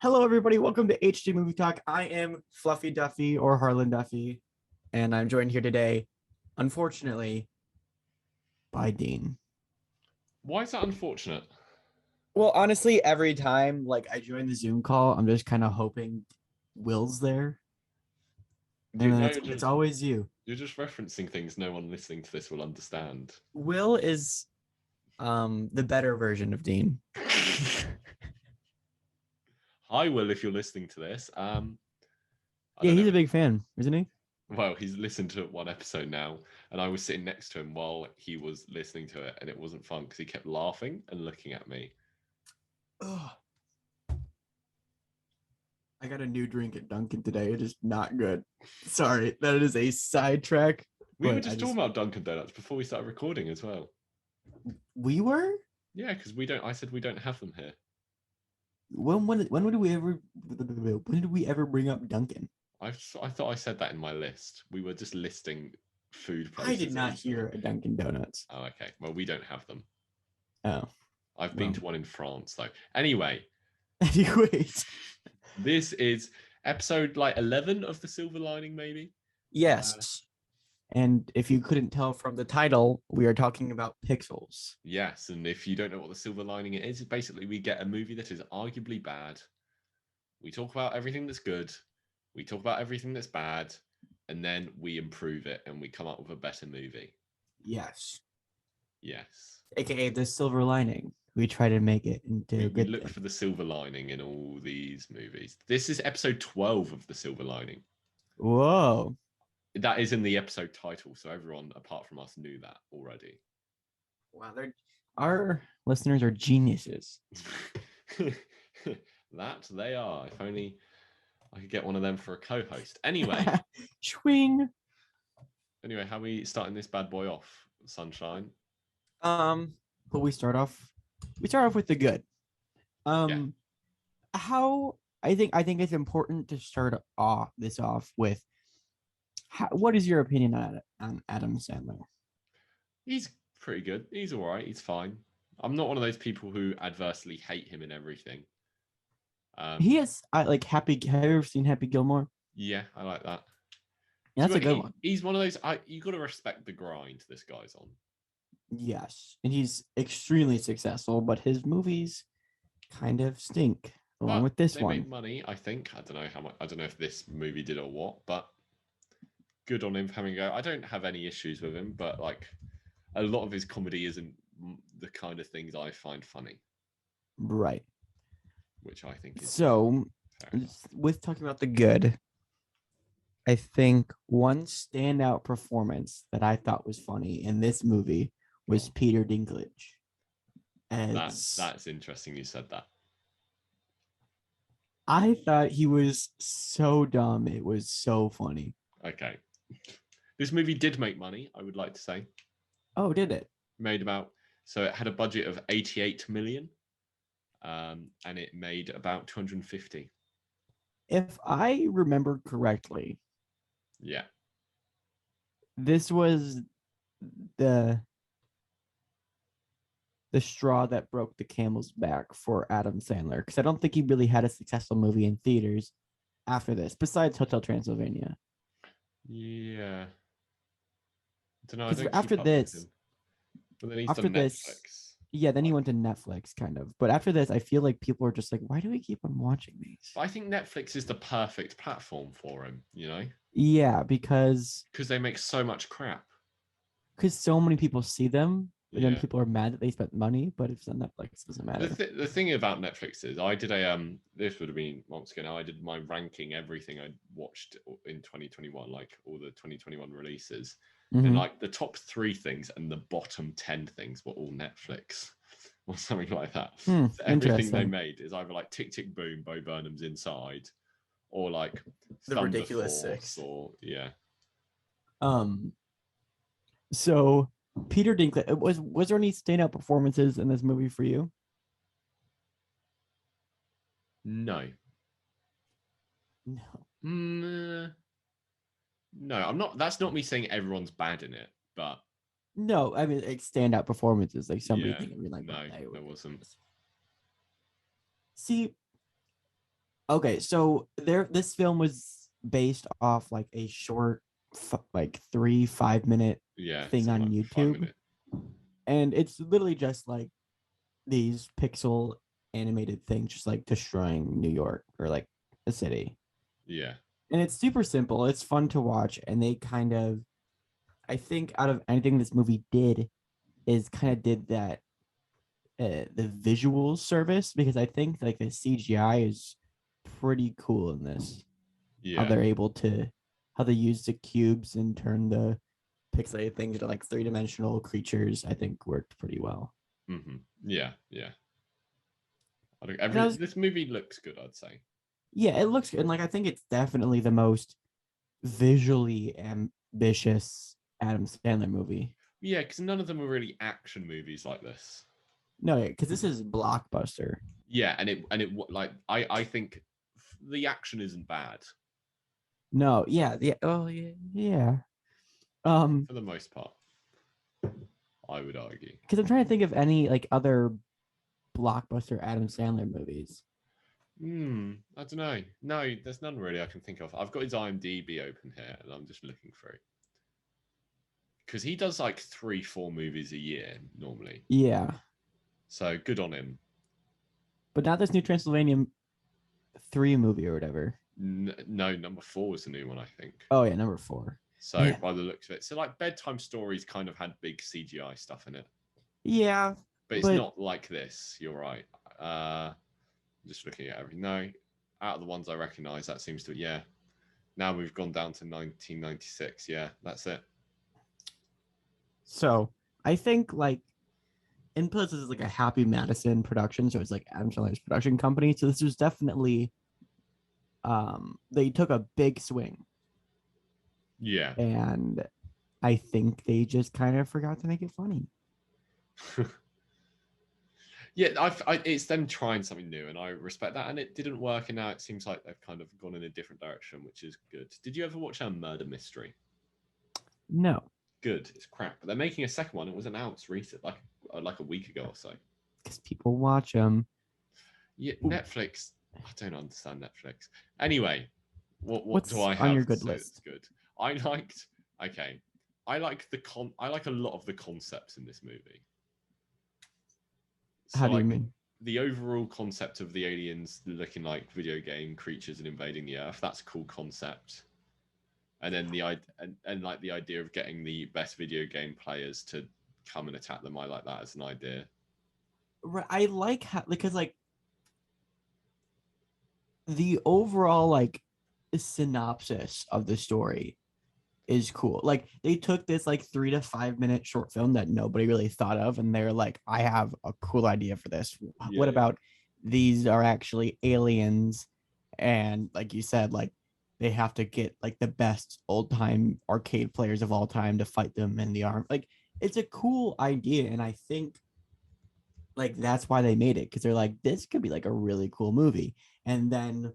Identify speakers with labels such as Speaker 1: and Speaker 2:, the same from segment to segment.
Speaker 1: Hello, everybody. Welcome to HD Movie Talk. I am Fluffy Duffy or Harlan Duffy, and I'm joined here today, unfortunately, by Dean.
Speaker 2: Why is that unfortunate?
Speaker 1: Well, honestly, every time I join the Zoom call, I'm just kind of hoping Will's there, and
Speaker 2: You
Speaker 1: then
Speaker 2: know,
Speaker 1: it's always you.
Speaker 2: you're just referencing things no one listening to this will understand.
Speaker 1: Will is the better version of Dean.
Speaker 2: Hi, Will, if you're listening to this. I
Speaker 1: Yeah,
Speaker 2: don't
Speaker 1: he's
Speaker 2: know.
Speaker 1: a big fan, isn't he?
Speaker 2: Well, he's listened to one episode now, and I was sitting next to him while he was listening to it, and it wasn't fun because he kept laughing and looking at me.
Speaker 1: Ugh. I got a new drink at Dunkin' today. It is not good. Sorry, that is a sidetrack,
Speaker 2: We were
Speaker 1: but
Speaker 2: just talking about Dunkin' Donuts before we started recording as well.
Speaker 1: we were.
Speaker 2: Yeah, because we don't. I said we don't have them here.
Speaker 1: When did we ever bring up Duncan?
Speaker 2: I thought I said that in my list. We were just listing food
Speaker 1: I
Speaker 2: places.
Speaker 1: did not hear a Dunkin' Donuts.
Speaker 2: Oh, okay. Well, we don't have them.
Speaker 1: Oh,
Speaker 2: I've been
Speaker 1: well.
Speaker 2: to one in France though. Anyway,
Speaker 1: Anyways,
Speaker 2: this is episode 11 of The Silver Lining, maybe.
Speaker 1: yes. And if you couldn't tell from the title, we are talking about Pixels.
Speaker 2: Yes, and if you don't know what The Silver Lining is, basically we get a movie that is arguably bad. We talk about everything that's good. We talk about everything that's bad, and then we improve it and we come up with a better movie.
Speaker 1: Yes.
Speaker 2: Yes.
Speaker 1: AKA the Silver Lining. We try to make it into a
Speaker 2: We
Speaker 1: good
Speaker 2: look
Speaker 1: thing.
Speaker 2: for the silver lining in all these movies. This is episode 12 of The Silver Lining.
Speaker 1: Whoa.
Speaker 2: That is in the episode title, so everyone apart from us knew that already.
Speaker 1: Wow, our listeners are geniuses.
Speaker 2: That they are. If only I could get one of them for a co-host. Anyway,
Speaker 1: Swing.
Speaker 2: anyway, how are we starting this bad boy off, Sunshine?
Speaker 1: But we start off with the good.
Speaker 2: Yeah.
Speaker 1: How I think it's important to start this off with what is your opinion on Adam Sandler?
Speaker 2: He's pretty good. He's all right. He's fine. I'm not one of those people who adversely hate him in everything.
Speaker 1: He is like Happy. Have you ever seen Happy Gilmore?
Speaker 2: Yeah, I like that.
Speaker 1: Yeah, that's a good one.
Speaker 2: He's one of those. You got to respect the grind this guy's on.
Speaker 1: Yes, and he's extremely successful, but his movies kind of stink. Along with this
Speaker 2: they
Speaker 1: one,
Speaker 2: make money. I think. I don't know how much. I don't know if this movie did or what, but good on him for having a go. I don't have any issues with him, but like a lot of his comedy isn't the kind of things I find funny,
Speaker 1: right?
Speaker 2: which I think is
Speaker 1: So, with talking about the good, I think one standout performance that I thought was funny in this movie was Peter Dinklage.
Speaker 2: That's interesting you said that.
Speaker 1: I thought he was so dumb. It was so funny.
Speaker 2: Okay. This movie did make money, I would like to say.
Speaker 1: Oh, did it?
Speaker 2: So it had a budget of 88 million, and it made about 250.
Speaker 1: If I remember correctly,
Speaker 2: Yeah.
Speaker 1: this was the straw that broke the camel's back for Adam Sandler because I don't think he really had a successful movie in theaters after this, besides Hotel Transylvania.
Speaker 2: Yeah. I don't know. I don't
Speaker 1: after
Speaker 2: keep up with
Speaker 1: this,
Speaker 2: him. But then he's
Speaker 1: after
Speaker 2: done
Speaker 1: this,
Speaker 2: Netflix.
Speaker 1: yeah, then he went to Netflix, kind of. But after this, I feel like people are just like, why do we keep on watching these?
Speaker 2: But I think Netflix is the perfect platform for him, you know?
Speaker 1: Yeah, because
Speaker 2: they make so much crap.
Speaker 1: Because so many people see them, and then
Speaker 2: Yeah.
Speaker 1: people are mad that they spent money. But if it's on Netflix, it doesn't matter.
Speaker 2: The thing about Netflix is I did this would have been months ago now. I did my ranking everything I watched in 2021, like all the 2021 releases. And like the top 3 things and the bottom 10 things were all Netflix or something like that. So everything they made is either like Tick Tick Boom, Bo Burnham's Inside, or like
Speaker 1: The
Speaker 2: Thunder
Speaker 1: Ridiculous
Speaker 2: Force,
Speaker 1: Six.
Speaker 2: or yeah.
Speaker 1: So Peter Dinklage, was there any standout performances in this movie for you?
Speaker 2: No.
Speaker 1: No.
Speaker 2: No, I'm not. That's not me saying everyone's bad in it, but
Speaker 1: no, I mean like standout performances, like somebody thinking like,
Speaker 2: no, there wasn't.
Speaker 1: See, Okay, so this film was based off like a short, like 3 5 minute
Speaker 2: Yeah,
Speaker 1: thing
Speaker 2: something
Speaker 1: on
Speaker 2: like 5
Speaker 1: YouTube,
Speaker 2: minutes.
Speaker 1: and it's literally just like these pixel animated things, just like destroying New York or like a city,
Speaker 2: Yeah,
Speaker 1: and it's super simple. It's fun to watch, and they kind of, I think, out of anything this movie did, is kind of did that the visual service because I think like the CGI is pretty cool in this. How
Speaker 2: yeah.
Speaker 1: they're able to, how they use the cubes and turn the pixelated things into like 3 dimensional creatures, I think worked pretty well.
Speaker 2: Yeah, yeah. I think
Speaker 1: And I was,
Speaker 2: this movie looks good, I'd say.
Speaker 1: yeah, it looks good. And like, I think it's definitely the most visually ambitious Adam Sandler movie.
Speaker 2: Yeah, because none of them are really action movies like this.
Speaker 1: No, because this is blockbuster.
Speaker 2: Yeah, and it like I think the action isn't bad
Speaker 1: No, yeah, yeah, oh yeah, yeah. Um,
Speaker 2: for the most part. I would argue.
Speaker 1: because I'm trying to think of any like other blockbuster Adam Sandler movies.
Speaker 2: I don't know. No, there's none really I can think of. I've got his IMDb open here, and I'm just looking through because he does like 3, 4 movies a year normally.
Speaker 1: Yeah,
Speaker 2: So good on him.
Speaker 1: but not this new Transylvania 3 movie or whatever.
Speaker 2: No, number 4 was the new one, I think.
Speaker 1: Oh yeah, number 4.
Speaker 2: So
Speaker 1: Man,
Speaker 2: by the looks of it, so like Bedtime Stories kind of had big CGI stuff in it,
Speaker 1: yeah,
Speaker 2: but it's
Speaker 1: but
Speaker 2: not like this. You're right. Just looking at every no, out of the ones I recognize, that seems to yeah. Now we've gone down to 1996. Yeah, that's it.
Speaker 1: so I think like Inputs is like a Happy Madison production, so it's like Adam Sandler's production company. So this was definitely they took a big swing,
Speaker 2: Yeah.
Speaker 1: and I think they just kind of forgot to make it funny.
Speaker 2: Yeah, it's them trying something new, and I respect that. And it didn't work, and now it seems like they've kind of gone in a different direction, which is good. Did you ever watch a Murder Mystery?
Speaker 1: No,
Speaker 2: Good, it's crap. But they're making a second one. It was announced recently, like a week ago or so.
Speaker 1: because people watch them.
Speaker 2: Yeah, Netflix. I don't understand Netflix. Anyway, what do
Speaker 1: What's
Speaker 2: I
Speaker 1: on
Speaker 2: have
Speaker 1: your
Speaker 2: to
Speaker 1: good
Speaker 2: say that's
Speaker 1: list?
Speaker 2: good? I liked. Okay, I like I like a lot of the concepts in this movie.
Speaker 1: How
Speaker 2: So
Speaker 1: do you
Speaker 2: like
Speaker 1: mean?
Speaker 2: the overall concept of the aliens looking like video game creatures and invading the Earth. That's a cool concept. And then and like the idea of getting the best video game players to come and attack them. I like that as an idea.
Speaker 1: I like how because like the overall like synopsis of the story is cool. Like they took this like 3 to 5 minute short film that nobody really thought of, and they're like, I have a cool idea for this.
Speaker 2: Yeah,
Speaker 1: What
Speaker 2: yeah,
Speaker 1: about these are actually aliens? And like you said, like they have to get like the best old time arcade players of all time to fight them in the arm. Like it's a cool idea, and I think like that's why they made it because they're like, this could be like a really cool movie. And then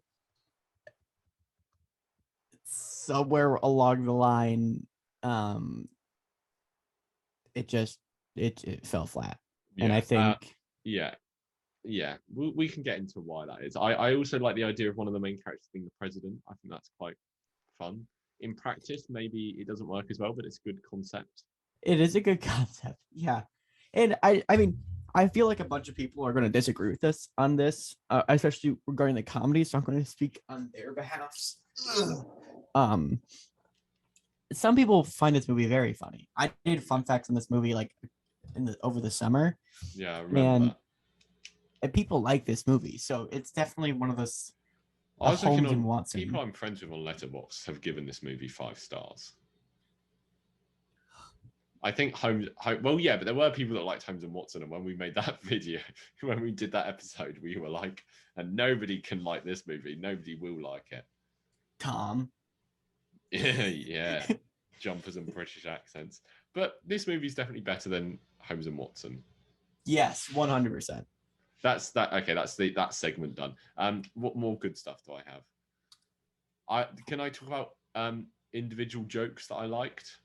Speaker 1: somewhere along the line, um, it just it fell flat. And I
Speaker 2: yeah.
Speaker 1: think
Speaker 2: Yeah. Yeah, we can get into why that is. I also like the idea of one of the main characters being the president. I think that's quite fun. In practice, maybe it doesn't work as well, but it's a good concept.
Speaker 1: it is a good concept. Yeah. And I mean, I feel like a bunch of people are going to disagree with us on this, especially regarding the comedy. So I'm going to speak on their behalfs. Um, some people find this movie very funny. I did fun facts on this movie like in the over the summer,
Speaker 2: Yeah, I remember
Speaker 1: and
Speaker 2: that.
Speaker 1: people like this movie. So it's definitely one of those
Speaker 2: I
Speaker 1: a
Speaker 2: was looking
Speaker 1: Holmes and
Speaker 2: on people
Speaker 1: Watson.
Speaker 2: I'm friends with on Letterboxd have given this movie 5 stars. I think well, yeah, but there were people that liked Holmes and Watson, and when we made that video, when we did that episode, we were like, and nobody can like this movie. Nobody will like it.
Speaker 1: Tom.
Speaker 2: Yeah, jumpers and British accents. But this movie is definitely better than Holmes and Watson.
Speaker 1: Yes, 100%.
Speaker 2: That's that. Okay, that's that segment done. What more good stuff do I have? Can I talk about individual jokes that I liked?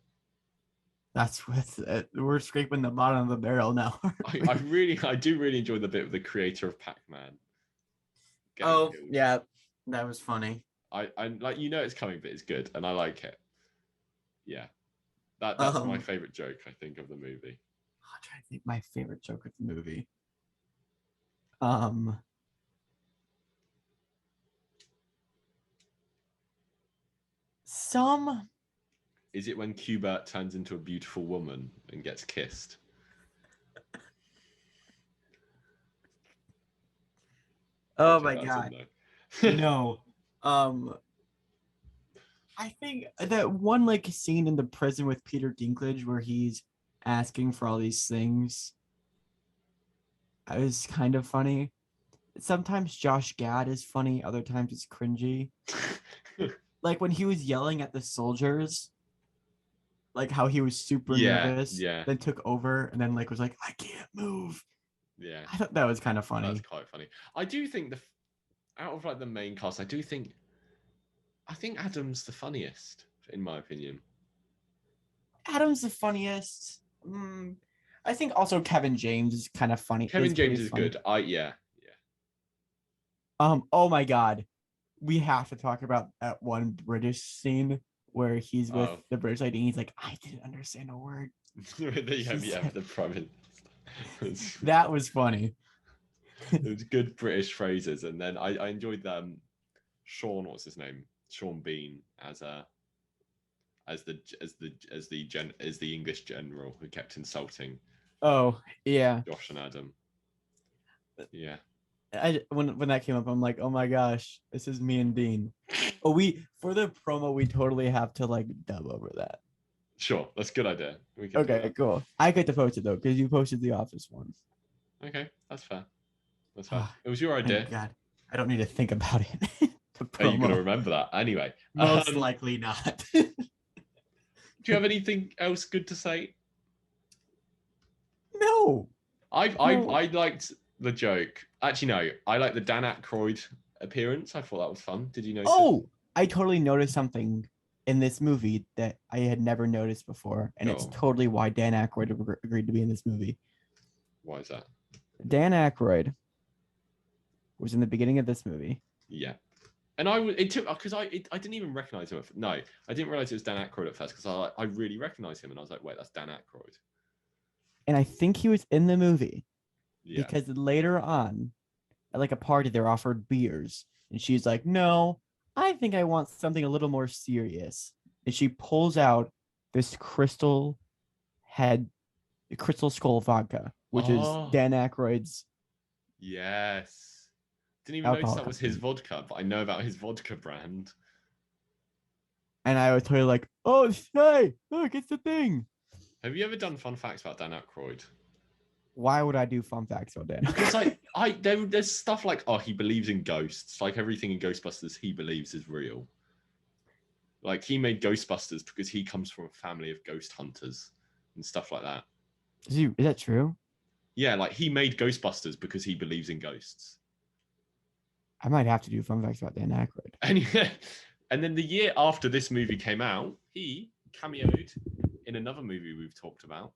Speaker 1: That's what we're scraping the bottom of the barrel now.
Speaker 2: I do really enjoy the bit of the creator of Pac-Man.
Speaker 1: Oh
Speaker 2: killed.
Speaker 1: yeah, That was funny.
Speaker 2: I like it's coming, but it's good, and I like it. Yeah, that's my favorite joke, I think, of the movie.
Speaker 1: I'm trying to think my favorite joke of the movie. Um, some.
Speaker 2: Is it when Q*bert turns into a beautiful woman and gets kissed?
Speaker 1: Oh my god. No. I think that one like scene in the prison with Peter Dinklage where he's asking for all these things. It was kind of funny. Sometimes Josh Gad is funny, other times it's cringy. Like when he was yelling at the soldiers, like how he was super nervous, then took over and then like was like, I can't move.
Speaker 2: Yeah.
Speaker 1: I thought that was kind of funny.
Speaker 2: That's quite funny. I do think out of like the main cast, I think Adam's the funniest, in my opinion.
Speaker 1: Adam's the funniest. I think also Kevin James is kind of funny.
Speaker 2: Kevin James is good. Yeah.
Speaker 1: Oh my god. We have to talk about that one British scene where he's with the British lady and he's like, I didn't understand a word.
Speaker 2: The prime minister.
Speaker 1: That was funny.
Speaker 2: It was good British phrases, and then I enjoyed Sean, what's his name? Sean Bean as the English general who kept insulting.
Speaker 1: Oh yeah,
Speaker 2: Josh and Adam. Yeah.
Speaker 1: When that came up, I'm like, oh my gosh, this is me and Dean. Oh, for the promo, we totally have to like dub over that.
Speaker 2: Sure, that's a good idea.
Speaker 1: Okay, cool. I get to post it though because you posted the Office one.
Speaker 2: Okay, that's fair. It was your idea.
Speaker 1: Thank God, I don't need to think about it.
Speaker 2: Are you gonna remember that anyway?
Speaker 1: Most likely not.
Speaker 2: Do you have anything else good to say?
Speaker 1: No.
Speaker 2: I liked the joke. Actually, no. I like the Dan Aykroyd appearance. I thought that was fun. Did you notice?
Speaker 1: Oh, I totally noticed something in this movie that I had never noticed before, and it's totally why Dan Aykroyd agreed to be in this movie.
Speaker 2: Why is that?
Speaker 1: Dan Aykroyd was in the beginning of this movie.
Speaker 2: Yeah. And I didn't even recognize him. No, I didn't realize it was Dan Aykroyd at first because I really recognized him and I was like, wait, that's Dan Aykroyd.
Speaker 1: And I think he was in the movie because later on, at like a party, they're offered beers, and she's like, "No, I think I want something a little more serious." And she pulls out this crystal skull vodka, which is Dan Aykroyd's.
Speaker 2: Yes. Didn't even notice that was his vodka, but I know about his vodka brand.
Speaker 1: And I was totally like, oh, hey, look, it's the thing.
Speaker 2: Have you ever done fun facts about Dan Aykroyd?
Speaker 1: Why would I do fun facts about Dan?
Speaker 2: Because there's stuff like, he believes in ghosts. Like everything in Ghostbusters he believes is real. Like he made Ghostbusters because he comes from a family of ghost hunters and stuff like that.
Speaker 1: Is that true?
Speaker 2: Yeah, like he made Ghostbusters because he believes in ghosts.
Speaker 1: I might have to do fun facts about Dan Aykroyd.
Speaker 2: And then the year after this movie came out, he cameoed in another movie we've talked about,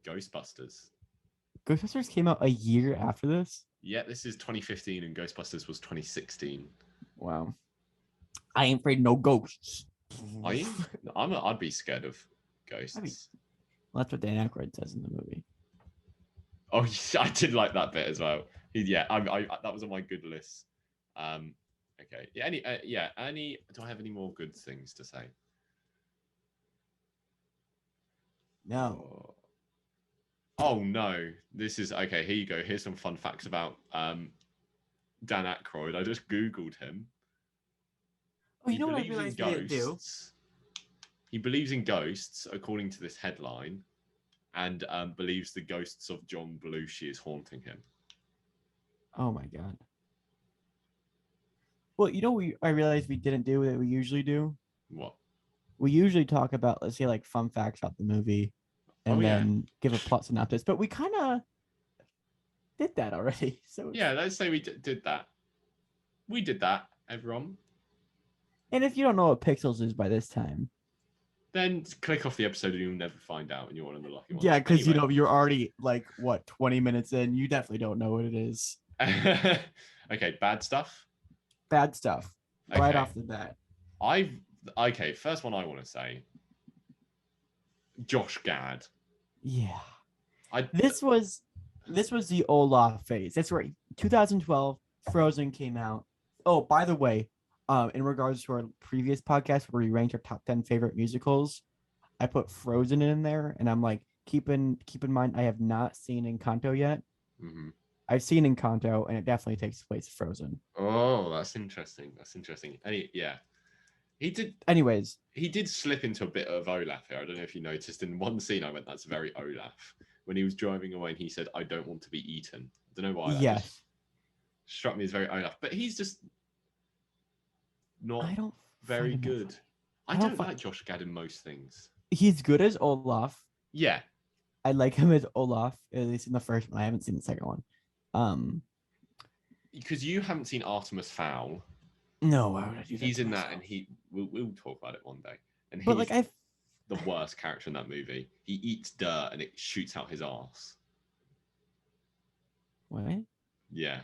Speaker 2: Ghostbusters.
Speaker 1: Ghostbusters came out a year after this?
Speaker 2: Yeah, this is 2015 and Ghostbusters was 2016.
Speaker 1: Wow. I ain't afraid of no ghosts.
Speaker 2: Are you? I'd be scared of ghosts.
Speaker 1: Well, that's what Dan Aykroyd says in the movie.
Speaker 2: Oh, I did like that bit as well. Yeah, I that was on my good list. Okay. Yeah. Do I have any more good things to say?
Speaker 1: No.
Speaker 2: Oh no. This is okay. Here you go. Here's some fun facts about Dan Aykroyd. I just Googled him.
Speaker 1: Oh, you know what I realized he didn't do?
Speaker 2: He believes in ghosts, according to this headline, and believes the ghosts of John Belushi is haunting him.
Speaker 1: Oh my God. Well, you know, I realized we didn't do that we usually do.
Speaker 2: What?
Speaker 1: We usually talk about, let's say, like fun facts about the movie, and then give a plot synopsis. But we kind of did that already. So
Speaker 2: yeah, let's say we did that. We did that, everyone.
Speaker 1: And if you don't know what Pixels is by this time,
Speaker 2: then click off the episode and you'll never find out, and you're one of the lucky ones.
Speaker 1: Yeah, because you're already like 20 minutes in. You definitely don't know what it is.
Speaker 2: Okay, bad stuff.
Speaker 1: Bad stuff. Right
Speaker 2: Okay.
Speaker 1: off the bat.
Speaker 2: Okay, first one I want to say. Josh Gad.
Speaker 1: Yeah.
Speaker 2: I
Speaker 1: This was the Olaf phase. That's right. 2012, Frozen came out. Oh, by the way, in regards to our previous podcast where we ranked our top 10 favorite musicals, I put Frozen in there, and I'm like, keep in mind, I have not seen Encanto yet.
Speaker 2: Mm-hmm.
Speaker 1: I've seen Encanto, and it definitely takes place Frozen.
Speaker 2: Oh, that's interesting. Yeah,
Speaker 1: Anyways,
Speaker 2: he did slip into a bit of Olaf here. I don't know if you noticed in one scene. I went, "That's very Olaf." When he was driving away and he said, "I don't want to be eaten." I don't know why that just
Speaker 1: yes,
Speaker 2: struck me as very Olaf, but he's just not
Speaker 1: I don't
Speaker 2: very
Speaker 1: find him that
Speaker 2: good.
Speaker 1: funny.
Speaker 2: I don't like Josh Gad in most things.
Speaker 1: He's good as Olaf.
Speaker 2: Yeah,
Speaker 1: I like him as Olaf, at least in the first one. I haven't seen the second one.
Speaker 2: because you haven't seen Artemis Fowl.
Speaker 1: No, why would I do that?
Speaker 2: He's
Speaker 1: to
Speaker 2: in
Speaker 1: myself?
Speaker 2: that, and we'll talk about it one day. And
Speaker 1: But
Speaker 2: he's
Speaker 1: like
Speaker 2: the worst character in that movie. He eats dirt and it shoots out his ass.
Speaker 1: what?
Speaker 2: Yeah,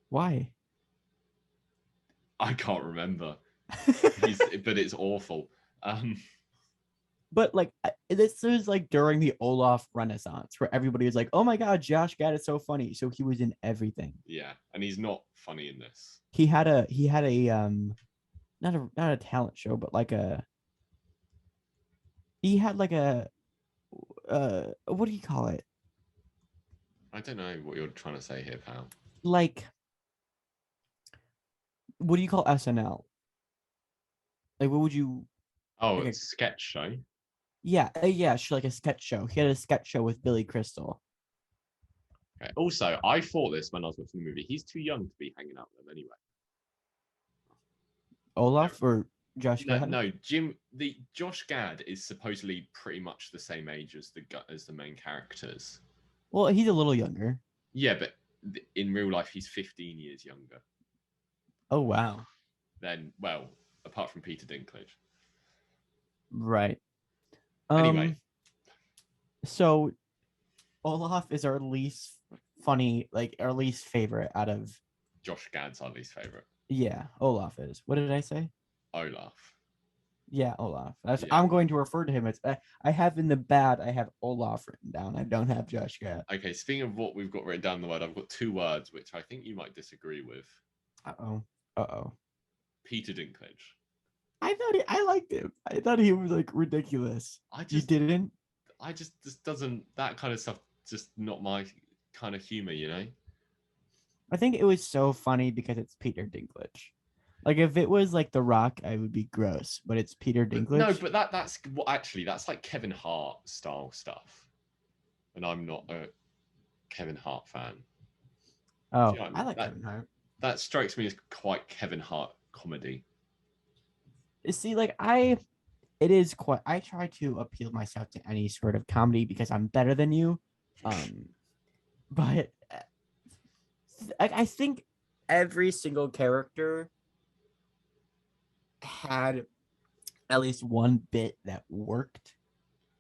Speaker 1: Why?
Speaker 2: I can't remember. But it's awful.
Speaker 1: But like this is like during the Olaf Renaissance, where everybody was like, "Oh my God, Josh Gad is so funny." So he was in everything.
Speaker 2: Yeah, and he's not funny in this.
Speaker 1: He had a not a talent show, but like he had like a what do you call it?
Speaker 2: I don't know what you're trying to say here, pal.
Speaker 1: Like, what do you call SNL? Like, what would you?
Speaker 2: Oh,
Speaker 1: Like
Speaker 2: it's a sketch show.
Speaker 1: Yeah, like a sketch show. He had a sketch show with Billy Crystal.
Speaker 2: Okay. Also, I thought this when I was watching the movie. He's too young to be hanging out with them anyway.
Speaker 1: Olaf or Josh
Speaker 2: No,
Speaker 1: Gad?
Speaker 2: no, the Josh Gad is supposedly pretty much the same age as the main characters.
Speaker 1: Well, he's a little younger.
Speaker 2: Yeah, but in real life, he's 15 years younger.
Speaker 1: Oh wow.
Speaker 2: Then, well, apart from Peter Dinklage.
Speaker 1: Right.
Speaker 2: Anyway.
Speaker 1: So Olaf is our least funny, like our least favorite out of
Speaker 2: Josh Gad's our least favorite.
Speaker 1: Yeah, Olaf is. What did I say?
Speaker 2: Olaf.
Speaker 1: Yeah, Olaf.
Speaker 2: Yeah.
Speaker 1: I'm going to refer to him as I have in the bad, I have Olaf written down. I don't have Josh Gad.
Speaker 2: Okay, speaking of what we've got written down in the word, I've got two words which I think you might disagree with.
Speaker 1: Uh-oh.
Speaker 2: Peter Dinklage.
Speaker 1: I liked him. I thought he was like ridiculous. You didn't?
Speaker 2: Just doesn't, that kind of stuff, just not my kind of humor, you know?
Speaker 1: I think it was so funny because it's Peter Dinklage. Like if it was like The Rock, I would be gross, but it's Peter Dinklage.
Speaker 2: No, but that's actually that's like Kevin Hart style stuff, and I'm not a Kevin Hart fan.
Speaker 1: Oh, you know I like Kevin Hart.
Speaker 2: That strikes me as quite Kevin Hart comedy.
Speaker 1: See, like it is quite. I try to appeal myself to any sort of comedy because I'm better than you. But I think every single character had at least one bit that worked,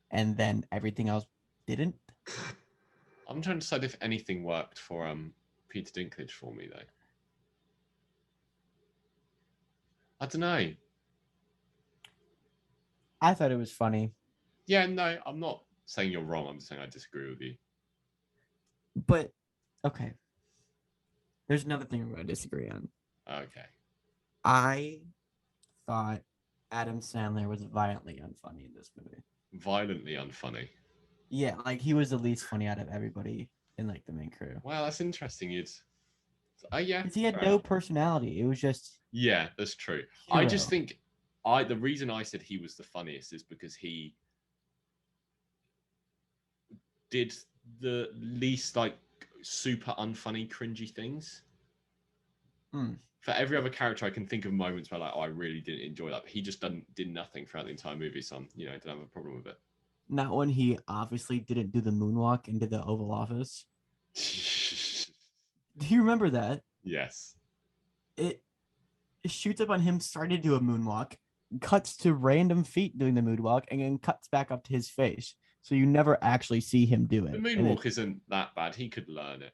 Speaker 1: and then everything else didn't.
Speaker 2: I'm trying to decide if anything worked for Peter Dinklage for me though. I don't know.
Speaker 1: I thought it was funny.
Speaker 2: Yeah, no, I'm not saying you're wrong. I'm just saying I disagree with you.
Speaker 1: But okay, there's another thing I'm going to disagree on.
Speaker 2: Okay.
Speaker 1: I thought Adam Sandler was violently unfunny in this movie.
Speaker 2: Violently unfunny.
Speaker 1: Yeah, like he was the least funny out of everybody in like the main crew.
Speaker 2: Wow, that's interesting. Yeah.
Speaker 1: He had no personality. It was just.
Speaker 2: Yeah, that's true. Hero. I just think the reason I said he was the funniest is because he did the least like super unfunny, cringy things. For every other character, I can think of moments where like, I really didn't enjoy that, but he just did nothing throughout the entire movie, so I didn't have a problem with it.
Speaker 1: Not when he obviously didn't do the moonwalk into the Oval Office. Do you remember that?
Speaker 2: Yes.
Speaker 1: It shoots up on him starting to do a moonwalk, cuts to random feet doing the moonwalk, and then cuts back up to his face. So you never actually see him do it.
Speaker 2: The moonwalk isn't that bad. He could learn it.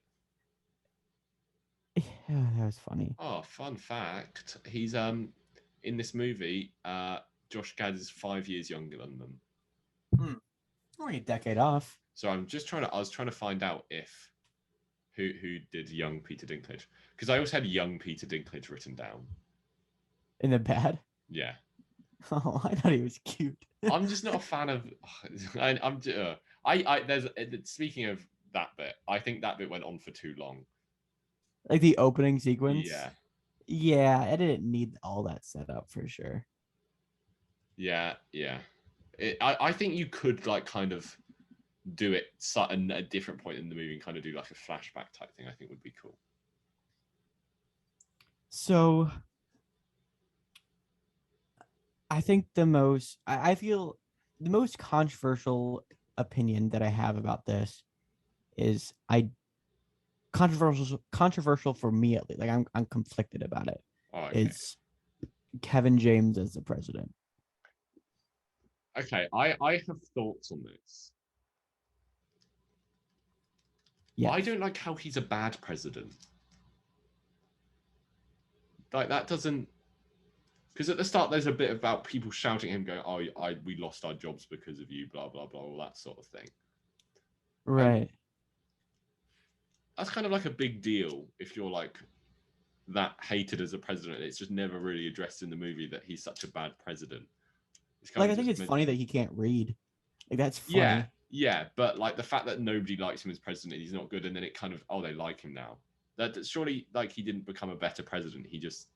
Speaker 1: Yeah, that was funny.
Speaker 2: Oh, fun fact. He's in this movie, Josh Gad is 5 years younger than them.
Speaker 1: Hmm. Only a decade off.
Speaker 2: So I was trying to find out if who did young Peter Dinklage, because I also had young Peter Dinklage written down.
Speaker 1: In the bad?
Speaker 2: Yeah.
Speaker 1: Oh, I thought he was cute.
Speaker 2: I'm just not a fan of. I there's speaking of that bit. I think that bit went on for too long.
Speaker 1: Like the opening sequence.
Speaker 2: Yeah,
Speaker 1: Yeah, I didn't need all that setup for sure.
Speaker 2: yeah. I think you could like kind of do it at a different point in the movie and kind of do like a flashback type thing. I think would be cool.
Speaker 1: So I think I feel the most controversial opinion that I have about this is controversial for me at least. Like I'm conflicted about it.
Speaker 2: Oh, okay.
Speaker 1: Is Kevin James as the president?
Speaker 2: Okay, I have thoughts on this. Yeah, I don't like how he's a bad president. Like that doesn't, because at the start there's a bit about people shouting at him, going, "Oh, we lost our jobs because of you," blah blah blah, all that sort of thing.
Speaker 1: Right.
Speaker 2: And that's kind of like a big deal if you're like that hated as a president. It's just never really addressed in the movie that he's such a bad president.
Speaker 1: Like I think it's funny that he can't read. Like that's funny.
Speaker 2: Yeah, but like the fact that nobody likes him as president, he's not good, and then it kind of they like him now. That surely like he didn't become a better president. He just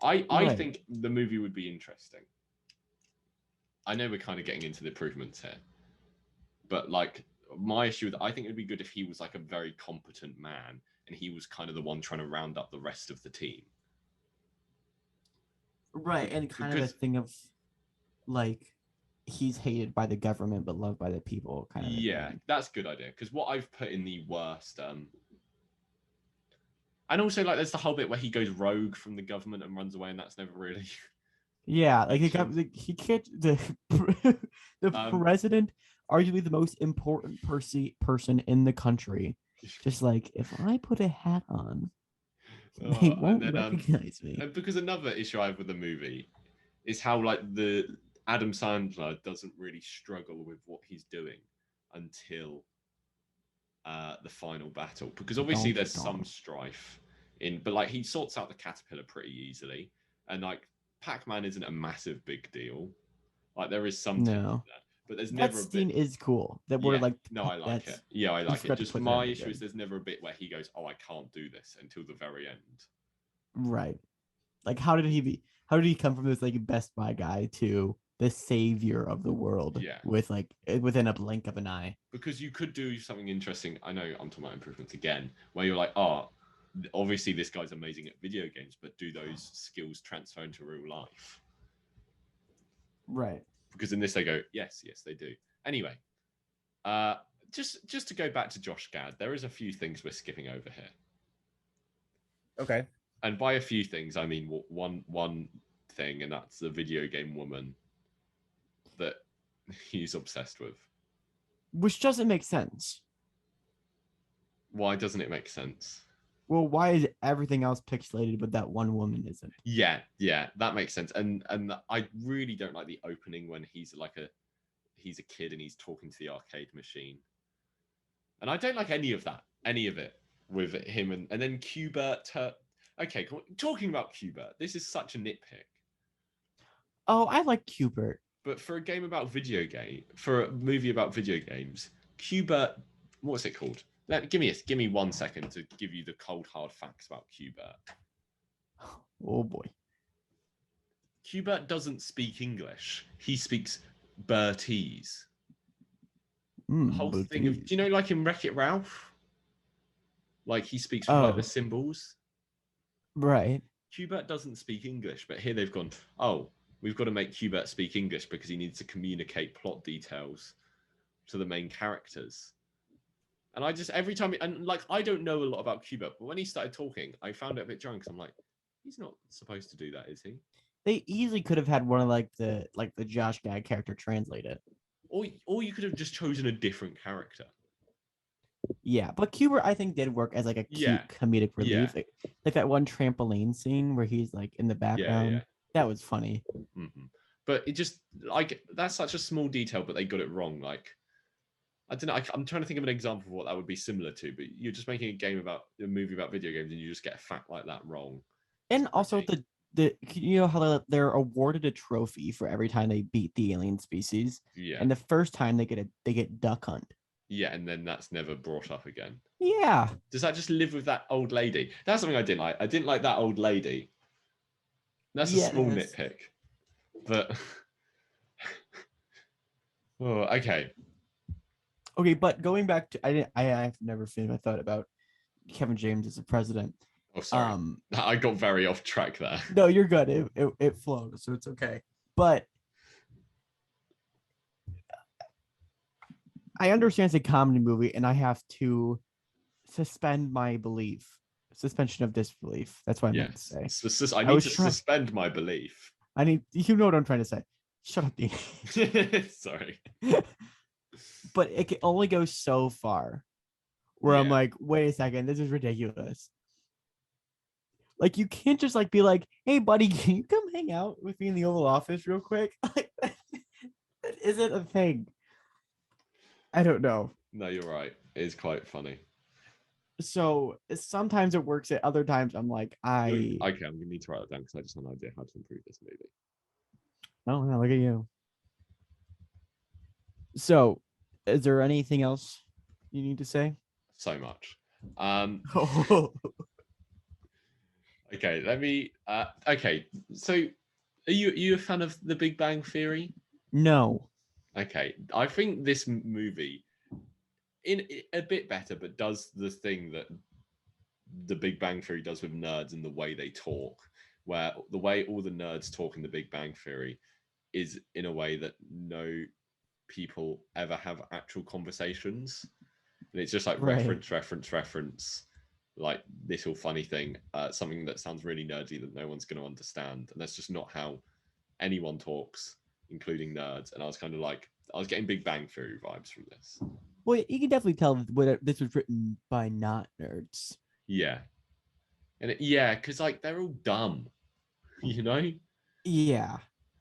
Speaker 2: I think the movie would be interesting. I know we're kind of getting into the improvements here, but like my issue with I think it'd be good if he was like a very competent man and he was kind of the one trying to round up the rest of the team.
Speaker 1: Right, and kind of a thing of like he's hated by the government but loved by the people kind of
Speaker 2: thing. That's a good idea, because what I've put in the worst and also like there's the whole bit where he goes rogue from the government and runs away, and that's never really
Speaker 1: like he can't the president, arguably the most important person in the country, just like, if I put a hat on, they won't recognize me.
Speaker 2: Because another issue I have with the movie is how like the Adam Sandler doesn't really struggle with what he's doing until the final battle, because obviously there's some strife but like he sorts out the caterpillar pretty easily, and like Pac-Man isn't a massive big deal. Like there is some
Speaker 1: there,
Speaker 2: but there's never
Speaker 1: a scene is cool that we're like,
Speaker 2: no, I like it. Yeah, I like it. Just my issue is there's never a bit where he goes, "Oh, I can't do this," until the very end.
Speaker 1: Right. Like how did he come from this like Best Buy guy to the savior of the world with like within a blink of an eye?
Speaker 2: Because you could do something interesting. I know I'm talking about improvements again, where you're like, oh, obviously this guy's amazing at video games, but do those skills transfer into real life?
Speaker 1: Right.
Speaker 2: Because in this they go, yes, they do. Anyway, just to go back to Josh Gad, there is a few things we're skipping over here.
Speaker 1: Okay.
Speaker 2: And by a few things, I mean one thing, and that's the video game woman that he's obsessed with.
Speaker 1: Which doesn't make sense.
Speaker 2: Why doesn't it make sense?
Speaker 1: Well, why is everything else pixelated but that one woman isn't?
Speaker 2: Yeah, that makes sense. And I really don't like the opening when he's a kid and he's talking to the arcade machine. And I don't like any of it with him and then Q*bert. Okay, talking about Q*bert, this is such a nitpick.
Speaker 1: Oh, I like Q*bert.
Speaker 2: But for a movie about video games, Q*bert, what's it called? Give me 1 second to give you the cold hard facts about Q*bert.
Speaker 1: Oh boy.
Speaker 2: Q*bert doesn't speak English. He speaks Bertese. The whole thing of, do you know, like in Wreck-It Ralph? Like he speaks with like the symbols.
Speaker 1: Right.
Speaker 2: Q*bert doesn't speak English, but here they've gone, oh, we've got to make Q*bert speak English because he needs to communicate plot details to the main characters. And I just, every time, and like, I don't know a lot about Q*bert, but when he started talking, I found it a bit drunk. I'm like, he's not supposed to do that, is he?
Speaker 1: They easily could have had one of the Josh Gad character translate it.
Speaker 2: Or you could have just chosen a different character.
Speaker 1: Yeah, but Cuber I think did work as like a
Speaker 2: Yeah,
Speaker 1: cute comedic
Speaker 2: yeah,
Speaker 1: relief. Like that one trampoline scene where he's like in the
Speaker 2: yeah.
Speaker 1: background. That was funny.
Speaker 2: Hmm. But it just like that's such a small detail, but they got it wrong. Like I don't know. I'm trying to think of an example of what that would be similar to, but you're just making a movie about video games, and you just get a fact like that wrong. It's
Speaker 1: And also
Speaker 2: crazy.
Speaker 1: the you know how they're awarded a trophy for every time they beat the alien species,
Speaker 2: Yeah,
Speaker 1: and the first time they get duck hunt.
Speaker 2: yeah, and then that's never brought up again.
Speaker 1: Yeah,
Speaker 2: Does that just live with that old lady? That's something I didn't like. I didn't like that old lady. That's a small
Speaker 1: yes.
Speaker 2: nitpick, but oh, okay.
Speaker 1: Okay, but going back to I've never finished my thought about Kevin James as a president.
Speaker 2: Oh, sorry.
Speaker 1: Um,
Speaker 2: I got very off track there.
Speaker 1: no, you're good. It flowed, so it's okay. But I understand it's a comedy movie, and I have to suspend my belief, suspension of disbelief. That's what I meant to
Speaker 2: Yes.
Speaker 1: say.
Speaker 2: I
Speaker 1: I
Speaker 2: need
Speaker 1: was
Speaker 2: to
Speaker 1: trying.
Speaker 2: suspend my belief.
Speaker 1: I need you know what I'm trying to say. Shut up, Dean.
Speaker 2: Sorry.
Speaker 1: But it can only go so far. Where I'm
Speaker 2: Yeah.
Speaker 1: like, wait a second, this is ridiculous. Like you can't just like be like, hey buddy, can you come hang out with me in the Oval Office real quick? Like that isn't a thing. I don't know.
Speaker 2: No, you're right. It is quite funny.
Speaker 1: So sometimes it works. At other times, I'm like,
Speaker 2: Okay, I'm gonna need to write that down because I just have an idea how to improve this movie.
Speaker 1: oh no, look at you. So, is there anything else you need to say?
Speaker 2: So much. Um,
Speaker 1: Oh
Speaker 2: okay, let me. Okay, so are you a fan of The Big Bang Theory?
Speaker 1: no,
Speaker 2: Okay, I think this movie in a bit better, but does the thing that The Big Bang Theory does with nerds and the way they talk, where the way all the nerds talk in The Big Bang Theory is in a way that no people ever have actual conversations, and it's just like
Speaker 1: right.
Speaker 2: reference, like little funny thing, something that sounds really nerdy that no one's going to understand, and that's just not how anyone talks, including nerds. And I was kind of like, I was getting Big Bang Theory vibes from this.
Speaker 1: Well, you can definitely tell that this was written by not nerds.
Speaker 2: Yeah, and yeah, because like they're all dumb, you know.
Speaker 1: Yeah,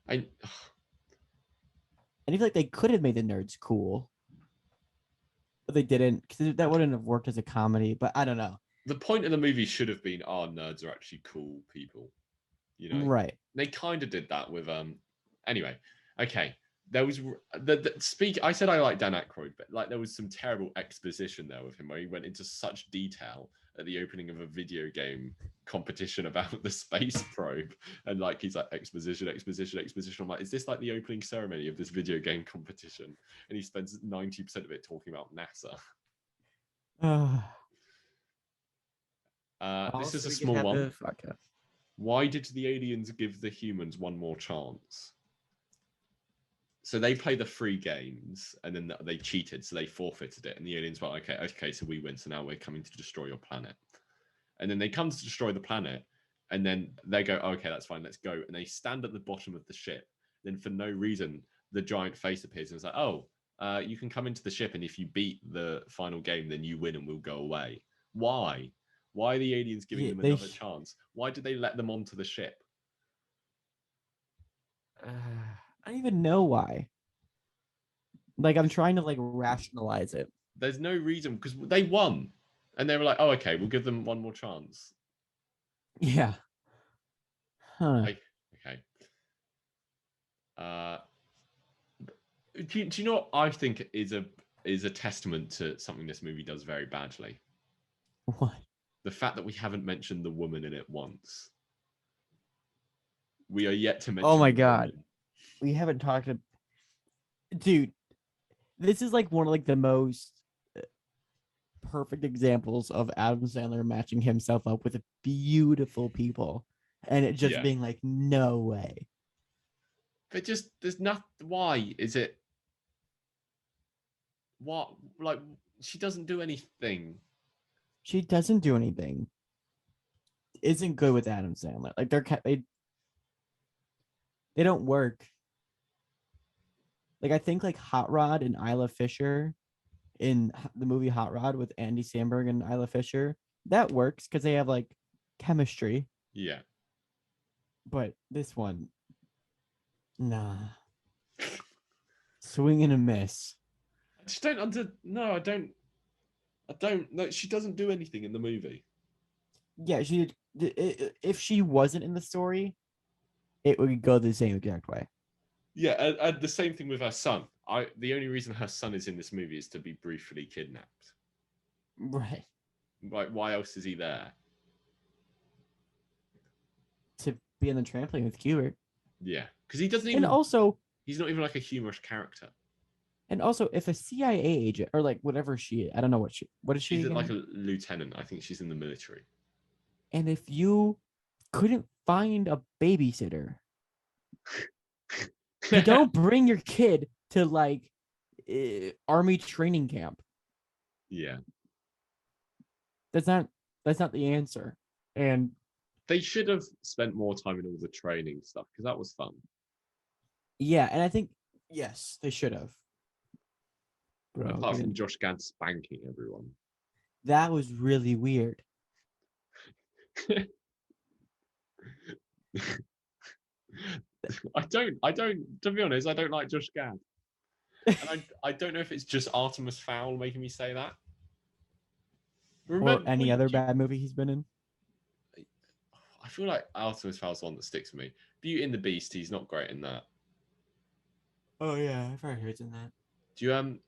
Speaker 2: I
Speaker 1: and I feel like they could have made the nerds cool, but they didn't because that wouldn't have worked as a comedy. But I don't know.
Speaker 2: the point of the movie should have been, our nerds are actually cool people, you know.
Speaker 1: Right.
Speaker 2: They kind of did that with anyway. Okay, there was the speak. I said I like Dan Aykroyd, but like there was some terrible exposition there with him where he went into such detail at the opening of a video game competition about the space probe, and like he's like exposition. I'm like, is this like the opening ceremony of this video game competition? And he spends 90% of it talking about NASA. This is
Speaker 1: Also,
Speaker 2: a
Speaker 1: we could
Speaker 2: small
Speaker 1: have
Speaker 2: one.
Speaker 1: the podcast.
Speaker 2: Why did the aliens give the humans one more chance? So they play the free games and then they cheated, so they forfeited it. And the aliens were like, okay, so we win. So now we're coming to destroy your planet. And then they come to destroy the planet, and then they go, okay, that's fine, let's go. And they stand at the bottom of the ship. Then for no reason, the giant face appears and it's like, oh, you can come into the ship, and if you beat the final game, then you win and we'll go away. Why? Why are the aliens giving
Speaker 1: Yeah,
Speaker 2: them
Speaker 1: they.
Speaker 2: another chance? Why did they let them onto the ship?
Speaker 1: I don't even know why. Like I'm trying to like rationalize it.
Speaker 2: There's no reason because they won, and they were like, "Oh, okay, we'll give them one more chance."
Speaker 1: Yeah. Huh.
Speaker 2: Okay. Uh, do you know what I think is a testament to something this movie does very badly?
Speaker 1: What?
Speaker 2: The fact that we haven't mentioned the woman in it once. We are yet to
Speaker 1: Oh my
Speaker 2: mention the
Speaker 1: god.
Speaker 2: woman.
Speaker 1: We haven't talked to dude. This is like one of like the most perfect examples of Adam Sandler matching himself up with beautiful people and it just
Speaker 2: Yeah,
Speaker 1: being like no way.
Speaker 2: but just there's not. Why is it? What like she doesn't do anything.
Speaker 1: She doesn't do anything. Isn't good with Adam Sandler. Like they don't work. Like I think like Hot Rod and Isla Fisher in the movie Hot Rod with Andy Samberg and Isla Fisher. That works because they have like chemistry.
Speaker 2: Yeah.
Speaker 1: But this one, nah. Swing and a miss.
Speaker 2: I just don't no, I don't know. She doesn't do anything in the movie.
Speaker 1: Yeah, if she wasn't in the story, it would go the same exact way.
Speaker 2: Yeah, and the same thing with her son. The only reason her son is in this movie is to be briefly kidnapped.
Speaker 1: Right.
Speaker 2: Like, why else is he there?
Speaker 1: To be on the trampoline with Kubert.
Speaker 2: Yeah, because he doesn't even.
Speaker 1: And also,
Speaker 2: he's not even like a humorous character.
Speaker 1: And also, if a CIA agent or like whatever I don't know what is she?
Speaker 2: She's
Speaker 1: again?
Speaker 2: like a lieutenant. I think she's in the military.
Speaker 1: And if you couldn't find a babysitter, you don't bring your kid to like army training camp.
Speaker 2: Yeah,
Speaker 1: that's not the answer. And
Speaker 2: they should have spent more time in all the training stuff because that was fun.
Speaker 1: Yeah, and I think yes, they should have.
Speaker 2: Bro, apart from Josh Gad spanking everyone.
Speaker 1: That was really weird.
Speaker 2: I don't, to be honest, I don't like Josh Gad. And I don't know if it's just Artemis Fowl making me say that.
Speaker 1: Or any other bad movie he's been in.
Speaker 2: I feel like Artemis Fowl's the one that sticks with me. Beauty and the Beast, he's not great in that.
Speaker 1: Oh yeah, I've heard he's in that.
Speaker 2: Do you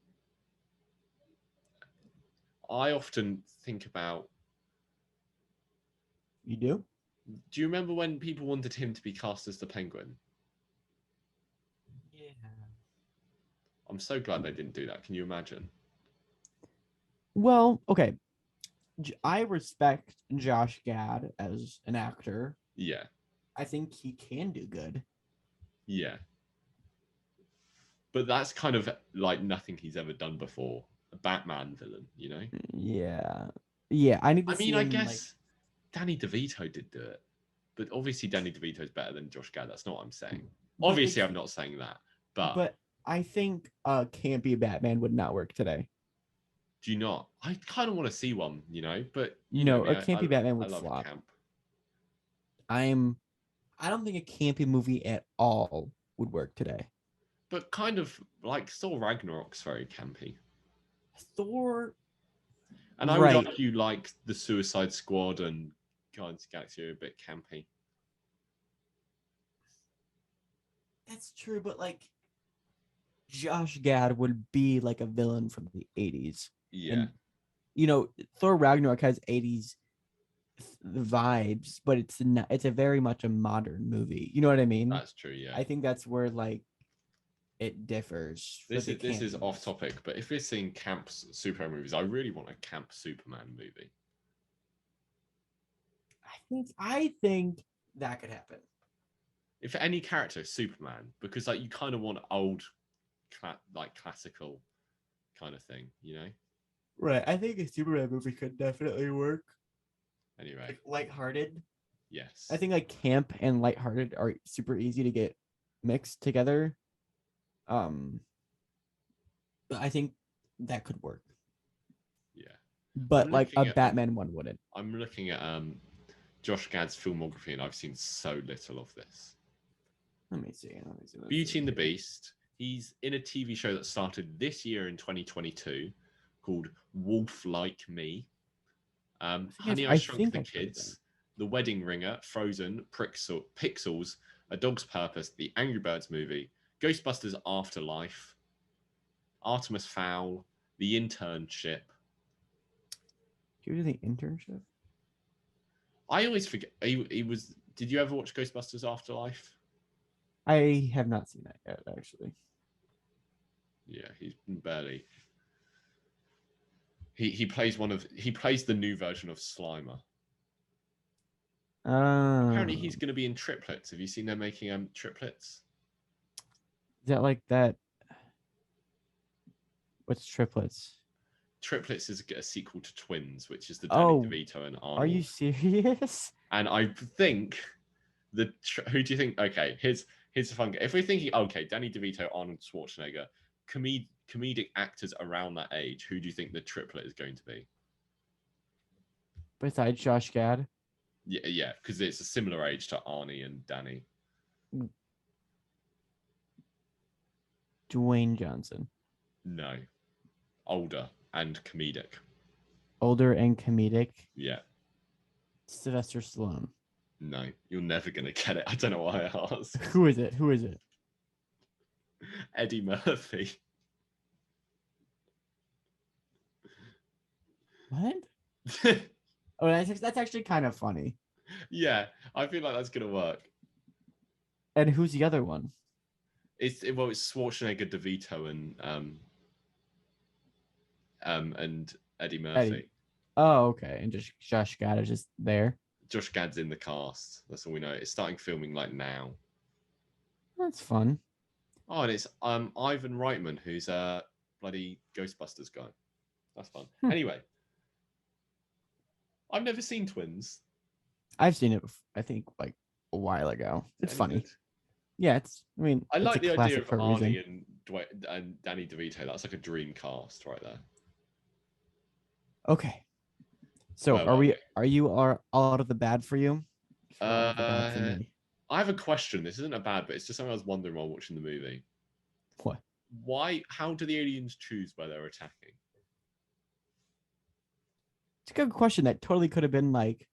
Speaker 2: I often think about.
Speaker 1: You do?
Speaker 2: Do you remember when people wanted him to be cast as the Penguin?
Speaker 1: Yeah.
Speaker 2: I'm so glad they didn't do that. Can you imagine?
Speaker 1: Well, okay. I respect Josh Gad as an actor.
Speaker 2: Yeah.
Speaker 1: I think he can do good.
Speaker 2: Yeah. But that's kind of like nothing he's ever done before. A Batman villain, you know?
Speaker 1: Yeah. Yeah, I need to see
Speaker 2: I guess Danny DeVito did do it. But obviously Danny DeVito is better than Josh Gad. That's not what I'm saying. Obviously, I'm not saying that. But
Speaker 1: I think campy Batman would not work today.
Speaker 2: Do you not? I kind of want to see one, you know, but
Speaker 1: a campy Batman would flop. Camp. I don't think a campy movie at all would work today.
Speaker 2: But kind of like Thor Ragnarok's very campy.
Speaker 1: Thor,
Speaker 2: and I would argue like the Suicide Squad and Guardians of the Galaxy are a bit campy.
Speaker 1: That's true, but like Josh Gad would be like a villain from the 80s.
Speaker 2: Yeah.
Speaker 1: And, Thor Ragnarok has 80s vibes, but it's a very much a modern movie. You know what I mean?
Speaker 2: That's true, yeah.
Speaker 1: I think that's where like it differs.
Speaker 2: This is off topic, but if we're seeing camp superhero movies, I really want a camp Superman movie.
Speaker 1: I think that could happen.
Speaker 2: If any character, Superman, because like you kind of want old, like classical kind of thing, you know?
Speaker 1: Right. I think a Superman movie could definitely work.
Speaker 2: Anyway.
Speaker 1: Like, lighthearted.
Speaker 2: Yes.
Speaker 1: I think like camp and lighthearted are super easy to get mixed together. But I think that could work.
Speaker 2: Yeah.
Speaker 1: But like a Batman one wouldn't.
Speaker 2: I'm looking at Josh Gad's filmography and I've seen so little of this.
Speaker 1: Let me see.
Speaker 2: Beauty and the Beast. He's in a TV show that started this year in 2022 called Wolf Like Me. Honey, I Shrunk the Kids, The Wedding Ringer, Frozen, Pixels, A Dog's Purpose, The Angry Birds movie, Ghostbusters Afterlife, Artemis Fowl, The Internship.
Speaker 1: Do you do The Internship?
Speaker 2: I always forget. He was. Did you ever watch Ghostbusters Afterlife?
Speaker 1: I have not seen that yet, actually.
Speaker 2: Yeah, he's barely. He plays the new version of Slimer. Apparently he's going to be in Triplets. Have you seen them making Triplets?
Speaker 1: Is that like that? What's Triplets?
Speaker 2: Triplets is a sequel to Twins, which is the Danny DeVito and Arnold.
Speaker 1: Are you serious?
Speaker 2: And I think who do you think? Okay, here's a fun. If we're thinking, okay, Danny DeVito, Arnold Schwarzenegger, comedic actors around that age, who do you think the triplet is going to be?
Speaker 1: Besides Josh Gad,
Speaker 2: Yeah, because it's a similar age to Arnie and Danny.
Speaker 1: Dwayne Johnson.
Speaker 2: No, older and comedic.
Speaker 1: Older and comedic.
Speaker 2: Yeah.
Speaker 1: Sylvester Stallone.
Speaker 2: No, you're never gonna get it. I don't know why I asked.
Speaker 1: Who is it? Who is it?
Speaker 2: Eddie Murphy.
Speaker 1: What? Oh, that's actually kind of funny.
Speaker 2: Yeah, I feel like that's gonna work.
Speaker 1: And who's the other one?
Speaker 2: It's Schwarzenegger, DeVito, and Eddie Murphy.
Speaker 1: Eddie. Oh, okay. And just Josh Gad is just there.
Speaker 2: Josh Gad's in the cast. That's all we know. It's starting filming like now.
Speaker 1: That's fun.
Speaker 2: Oh, and it's Ivan Reitman, who's a bloody Ghostbusters guy. That's fun. Anyway, I've never seen Twins.
Speaker 1: I've seen it, I think, like a while ago. It's funny. Good? Yeah, I
Speaker 2: like the idea of Arnie and Danny DeVito. That's like a dream cast right there.
Speaker 1: Okay. So are you all out of the bad for you?
Speaker 2: I have a question. This isn't a bad, but it's just something I was wondering while watching the movie.
Speaker 1: What?
Speaker 2: How do the aliens choose where they're attacking?
Speaker 1: It's a good question. That totally could have been like.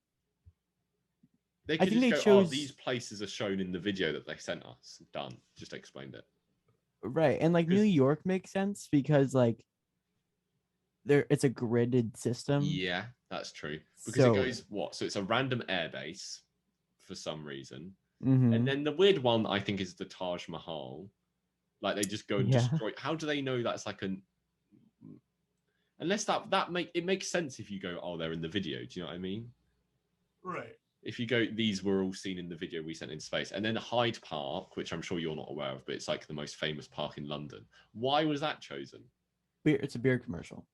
Speaker 2: They could just go, these places are shown in the video that they sent us. Done. Just explained it.
Speaker 1: Right. And like New York makes sense because like it's a gridded system.
Speaker 2: Yeah, that's true. Because it goes what? So it's a random airbase for some reason.
Speaker 1: Mm-hmm.
Speaker 2: And then the weird one I think is the Taj Mahal. Like they just go and destroy. How do they know that's like an unless it makes sense if you go, oh, they're in the video. Do you know what I mean?
Speaker 1: Right.
Speaker 2: If you go, these were all seen in the video we sent in space. And then Hyde Park, which I'm sure you're not aware of, but it's like the most famous park in London. Why was that chosen?
Speaker 1: It's a beer commercial.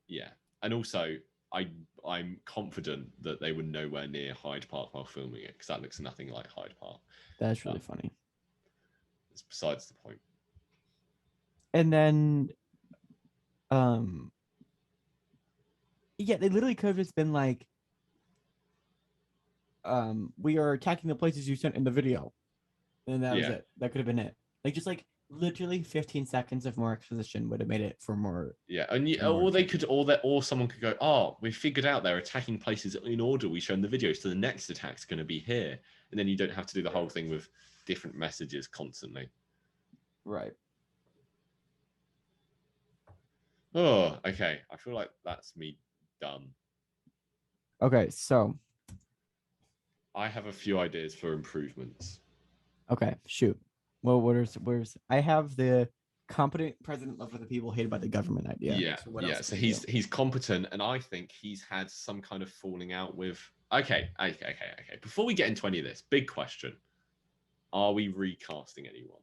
Speaker 2: Yeah. And also, I'm confident that they were nowhere near Hyde Park while filming it, because that looks nothing like Hyde Park.
Speaker 1: That's really funny.
Speaker 2: It's besides the point.
Speaker 1: And then, yeah, they literally could have just been like, we are attacking the places you sent in the video. And that was it. That could have been it. Like, just like literally 15 seconds of more exposition would have made it for more.
Speaker 2: Yeah. And or someone could go, oh, we figured out they're attacking places in order we show in the video. So the next attack's going to be here. And then you don't have to do the whole thing with different messages constantly.
Speaker 1: Right.
Speaker 2: Oh, okay. I feel like that's me done.
Speaker 1: Okay, so
Speaker 2: I have a few ideas for improvements.
Speaker 1: Okay, shoot. Well, where's I have the competent president loved by the people, hated by the government idea.
Speaker 2: Yeah. So he's competent, and I think he's had some kind of falling out with. Okay. Before we get into any of this, big question: are we recasting anyone?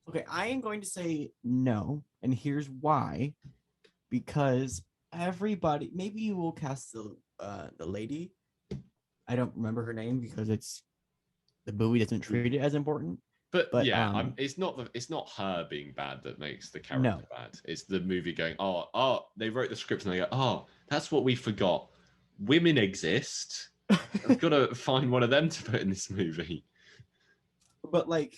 Speaker 1: Okay, I am going to say no, and here's why. Because everybody, maybe you will cast the lady. I don't remember her name because the movie doesn't treat it as important.
Speaker 2: But yeah, it's not her being bad that makes the character bad. It's the movie going, oh, they wrote the script and they go, oh, that's what we forgot. Women exist. I've got to find one of them to put in this movie.
Speaker 1: But like,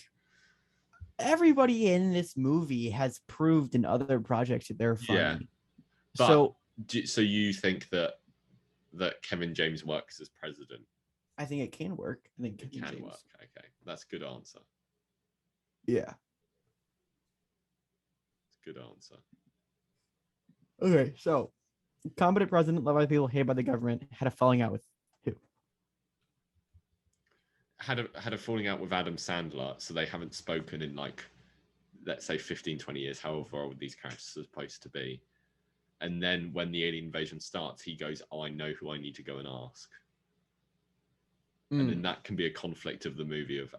Speaker 1: everybody in this movie has proved in other projects that they're funny.
Speaker 2: Yeah. But, so you think that Kevin James works as president?
Speaker 1: I think it can work. I think
Speaker 2: it can work. Okay, that's a good answer.
Speaker 1: Yeah.
Speaker 2: Good answer.
Speaker 1: Okay, so competent president, loved by the people, hated by the government, had a falling out with who?
Speaker 2: Had a falling out with Adam Sandler, so they haven't spoken in like, let's say 15, 20 years, however old these characters are supposed to be. And then when the alien invasion starts, he goes, oh, I know who I need to go and ask. And then that can be a conflict of the movie of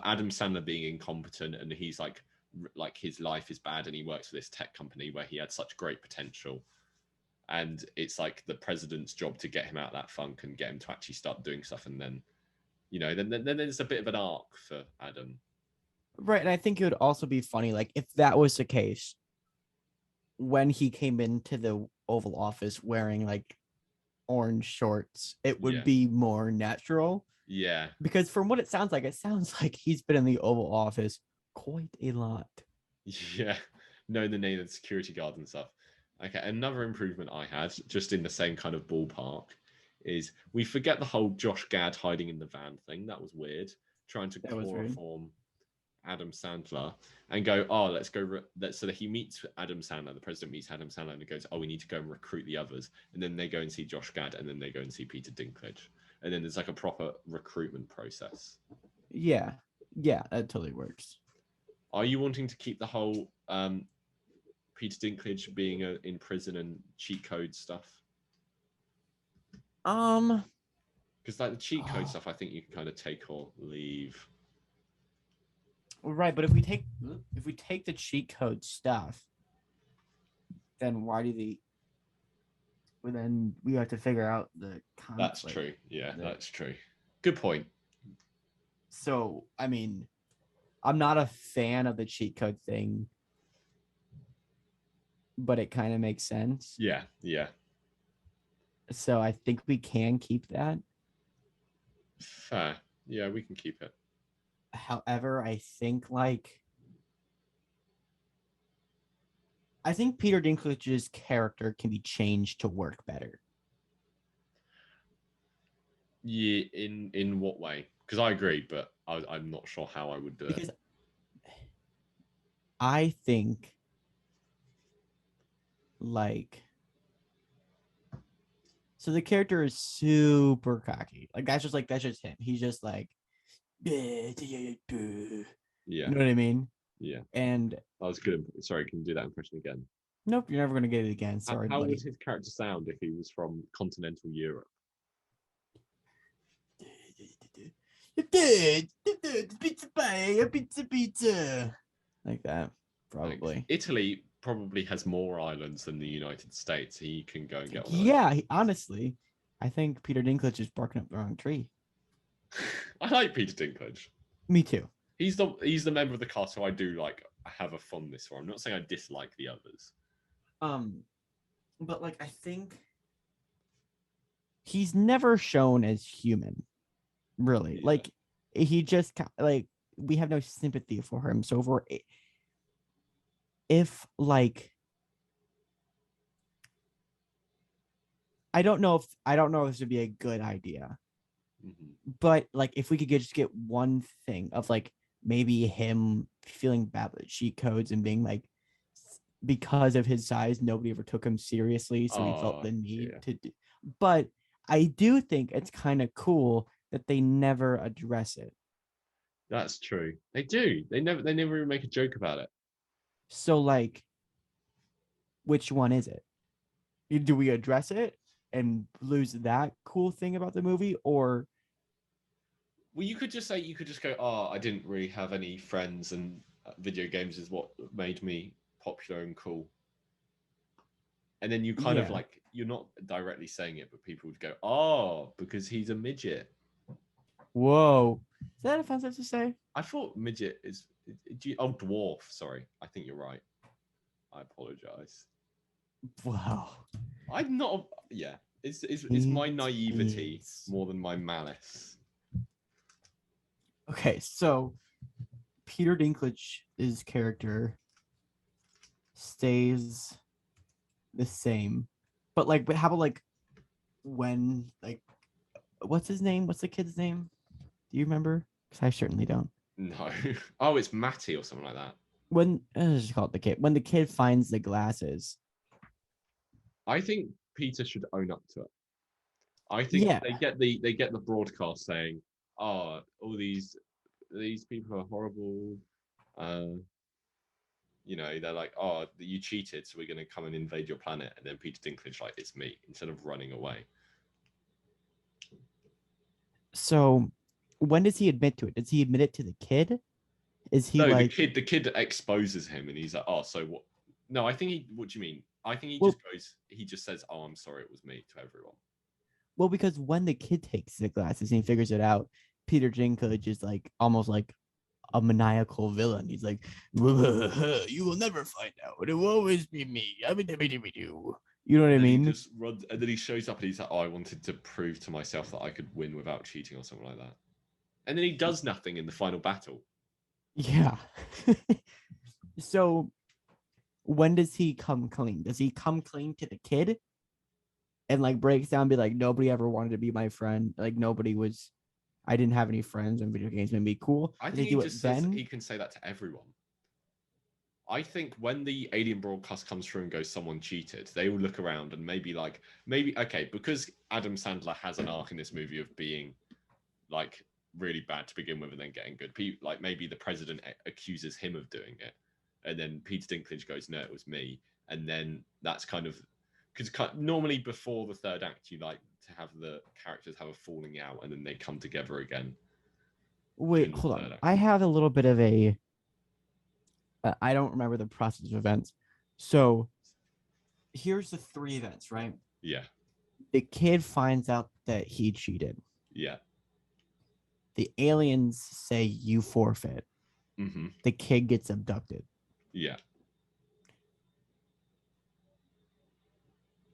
Speaker 2: Adam Sandler being incompetent, and he's like his life is bad, and he works for this tech company where he had such great potential, and it's like the president's job to get him out of that funk and get him to actually start doing stuff. And then, then there's a bit of an arc for Adam.
Speaker 1: Right, and I think it would also be funny, like if that was the case, when he came into the Oval Office wearing like orange shorts, it would
Speaker 2: Yeah,
Speaker 1: be more natural.
Speaker 2: yeah,
Speaker 1: Because from what it sounds like he's been in the Oval Office quite a lot.
Speaker 2: yeah. Know the name of the security guard and stuff. Okay, another improvement I had, just in the same kind of ballpark, is we forget the whole Josh Gad hiding in the van thing. That was weird. Trying to
Speaker 1: That was weird.
Speaker 2: chloroform Adam Sandler and go, oh, let's go. So that he meets Adam Sandler, the president meets Adam Sandler and goes, oh, we need to go and recruit the others. And then they go and see Josh Gad and then they go and see Peter Dinklage. And then there's like a proper recruitment process.
Speaker 1: Yeah, yeah, that totally works.
Speaker 2: Are you wanting to keep the whole Peter Dinklage being in prison and cheat code stuff?
Speaker 1: Um,
Speaker 2: Because like the cheat code stuff, I think you can kind of take or leave.
Speaker 1: right, but if we take the cheat code stuff, then why do the well, then we have to figure out the conflict.
Speaker 2: That's true. Yeah, that's true. Good point.
Speaker 1: So, I mean, I'm not a fan of the cheat code thing, but it kind of makes sense.
Speaker 2: Yeah, yeah.
Speaker 1: So I think we can keep that.
Speaker 2: Fair. Yeah, we can keep it.
Speaker 1: However, I think Peter Dinklage's character can be changed to work better.
Speaker 2: Yeah, in what way? Because I agree, but I'm not sure how I would do
Speaker 1: because
Speaker 2: it.
Speaker 1: I think so the character is super cocky. Like that's just him. He's just like yeah. You know what I mean?
Speaker 2: Yeah.
Speaker 1: And
Speaker 2: that was good. Sorry, can you do that impression again?
Speaker 1: Nope, you're never gonna get it again. Sorry.
Speaker 2: How would his character sound if he was from continental Europe?
Speaker 1: Pizza. Like that, probably.
Speaker 2: Like, Italy probably has more islands than the United States. He can go and get one.
Speaker 1: Yeah, honestly, I think Peter Dinklage is barking up the wrong tree.
Speaker 2: I like Peter Dinklage.
Speaker 1: Me too.
Speaker 2: He's the member of the cast who I do like have a fondness for. I'm not saying I dislike the others.
Speaker 1: But I think he's never shown as human, really. Yeah. He just we have no sympathy for him. So if I don't know if this would be a good idea. Mm-hmm. But if we could just get one thing of maybe him feeling bad with cheat codes and being because of his size, nobody ever took him seriously, so he felt the need to do. But I do think it's kind of cool that they never address it.
Speaker 2: That's true. They do. They never even make a joke about it.
Speaker 1: So which one is it? Do we address it and lose that cool thing about the movie, or
Speaker 2: well, you could just go, oh, I didn't really have any friends and video games is what made me popular and cool. And then you kind of you're not directly saying it, but people would go, oh, because he's a midget.
Speaker 1: Whoa. Is that offensive to say?
Speaker 2: I thought midget is dwarf. Sorry. I think you're right. I apologize.
Speaker 1: Wow.
Speaker 2: I'm not it's my naivety more than my malice.
Speaker 1: Okay, so Peter Dinklage's character stays the same, but how about when what's his name? What's the kid's name? Do you remember? Because I certainly don't.
Speaker 2: No. Oh, it's Matty or something like that.
Speaker 1: When let's just call it the kid. When the kid finds the glasses,
Speaker 2: I think Peter should own up to it. I think they get the broadcast saying, "Oh, all these people are horrible." They're like, "Oh, you cheated, so we're going to come and invade your planet." And then Peter Dinklage it's me, instead of running away.
Speaker 1: So, when does he admit to it? Does he admit it to the kid? Is he
Speaker 2: the kid exposes him, and he's like, "Oh, so what?" No, I think what do you mean? I think he just says, "Oh, I'm sorry, it was me," to everyone.
Speaker 1: Well, because when the kid takes the glasses and he figures it out, Peter Dinklage is almost a maniacal villain. He's like, you will never find out. It will always be me. You know what I
Speaker 2: And then he
Speaker 1: mean?
Speaker 2: just runs, and then he shows up and he's like, "Oh, I wanted to prove to myself that I could win without cheating or something like that." And then he does nothing in the final battle.
Speaker 1: Yeah. So when does he come clean? Does he come clean to the kid and like breaks down, be like, nobody ever wanted to be my friend. Like nobody was. I didn't have any friends, and video games made me cool.
Speaker 2: I
Speaker 1: Does
Speaker 2: think
Speaker 1: he
Speaker 2: he
Speaker 1: do
Speaker 2: just
Speaker 1: it
Speaker 2: says
Speaker 1: then?
Speaker 2: he can say that to everyone. I think when the alien broadcast comes through and goes, someone cheated, they all look around and maybe okay, because Adam Sandler has an arc in this movie of being like really bad to begin with and then getting good. Like maybe the president accuses him of doing it, and then Peter Dinklage goes, "No, it was me," and then that's kind of because normally before the third act, you like to have the characters have a falling out and then they come together again.
Speaker 1: Wait,
Speaker 2: In the
Speaker 1: hold
Speaker 2: third
Speaker 1: on.
Speaker 2: act.
Speaker 1: I have a little bit of a. I don't remember the process of events. So here's the three events, right?
Speaker 2: Yeah.
Speaker 1: The kid finds out that he cheated.
Speaker 2: Yeah.
Speaker 1: The aliens say you forfeit.
Speaker 2: Mm-hmm.
Speaker 1: The kid gets abducted.
Speaker 2: Yeah.